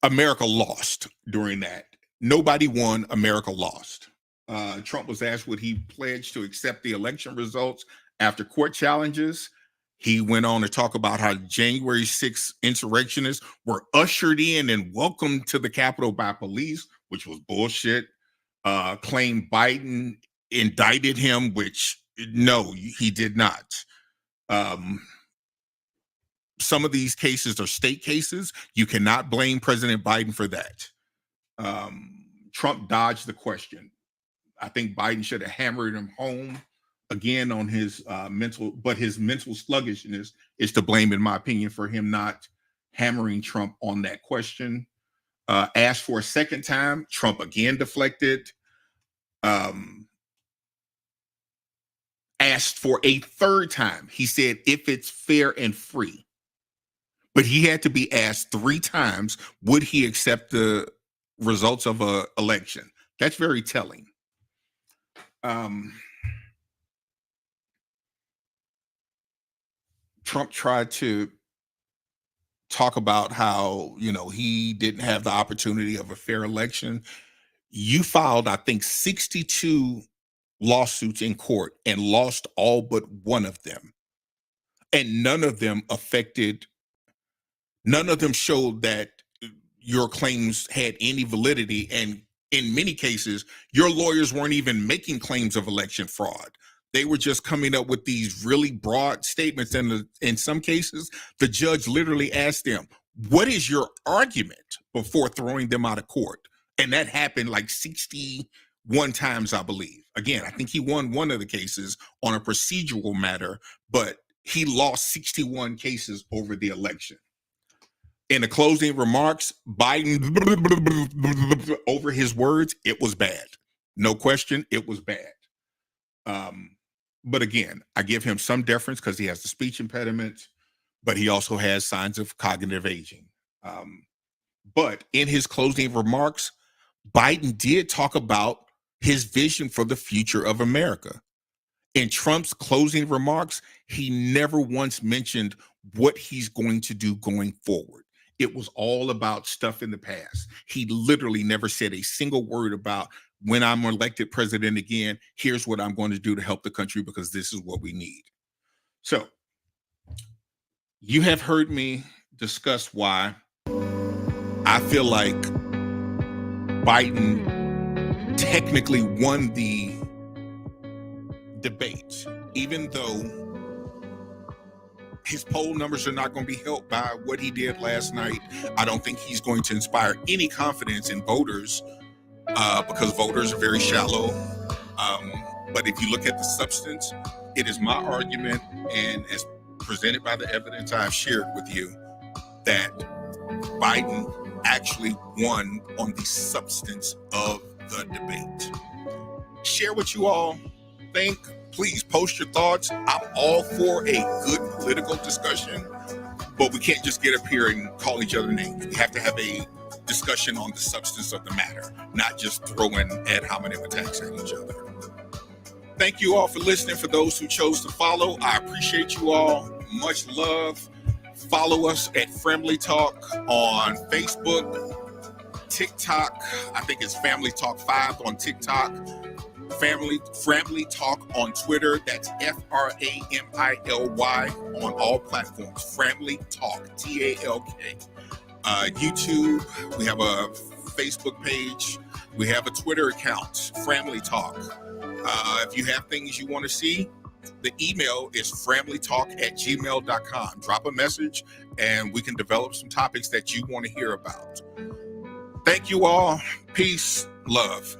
America lost during that. Nobody won. America lost. Trump was asked would he pledge to accept the election results after court challenges. He went on to talk about how January 6th insurrectionists were ushered in and welcomed to the Capitol by police, which was bullshit. Claimed Biden indicted him, which no, he did not. Some of these cases are state cases. You cannot blame President Biden for that. Trump dodged the question. I think Biden should have hammered him home again on his his mental sluggishness is to blame, in my opinion, for him not hammering Trump on that question. Asked for a second time, Trump again deflected. Asked for a third time. He said, if it's fair and free. But he had to be asked 3 times, would he accept the results of an election? That's very telling. Trump tried to talk about how, he didn't have the opportunity of a fair election. You filed, I think, 62 lawsuits in court and lost all but one of them. And none of them showed that your claims had any validity. And in many cases, your lawyers weren't even making claims of election fraud. They were just coming up with these really broad statements. And in some cases, the judge literally asked them, what is your argument, before throwing them out of court? And that happened like 61 times, I believe. Again, I think he won one of the cases on a procedural matter, but he lost 61 cases over the election. In the closing remarks, Biden, over his words, it was bad. No question, it was bad. But again, I give him some deference because he has the speech impediment. but he also has signs of cognitive aging. But in his closing remarks, Biden did talk about his vision for the future of America. In Trump's closing remarks, he never once mentioned what he's going to do going forward. It was all about stuff in the past. He literally never said a single word about, when I'm elected president again, here's what I'm going to do to help the country because this is what we need. So you have heard me discuss why I feel like Biden technically won the debate, even though his poll numbers are not going to be helped by what he did last night. I don't think he's going to inspire any confidence in voters because voters are very shallow. But if you look at the substance, it is my argument, and as presented by the evidence I've shared with you, that Biden actually won on the substance of the debate. Share what you all think. Please post your thoughts. I'm all for a good political discussion, but we can't just get up here and call each other names. We have to have a discussion on the substance of the matter, not just throwing ad hominem attacks at each other. Thank you all for listening. For those who chose to follow, I appreciate you all. Much love. Follow us at Family Talk on Facebook, TikTok. I think it's Family Talk 5 on TikTok. Family Talk on Twitter. That's FRAMILY on all platforms. Family Talk, TALK. YouTube, we have a Facebook page. We have a Twitter account, Family Talk. If you have things you want to see, the email is familytalk@gmail.com. Drop a message and we can develop some topics that you want to hear about. Thank you all. Peace, love.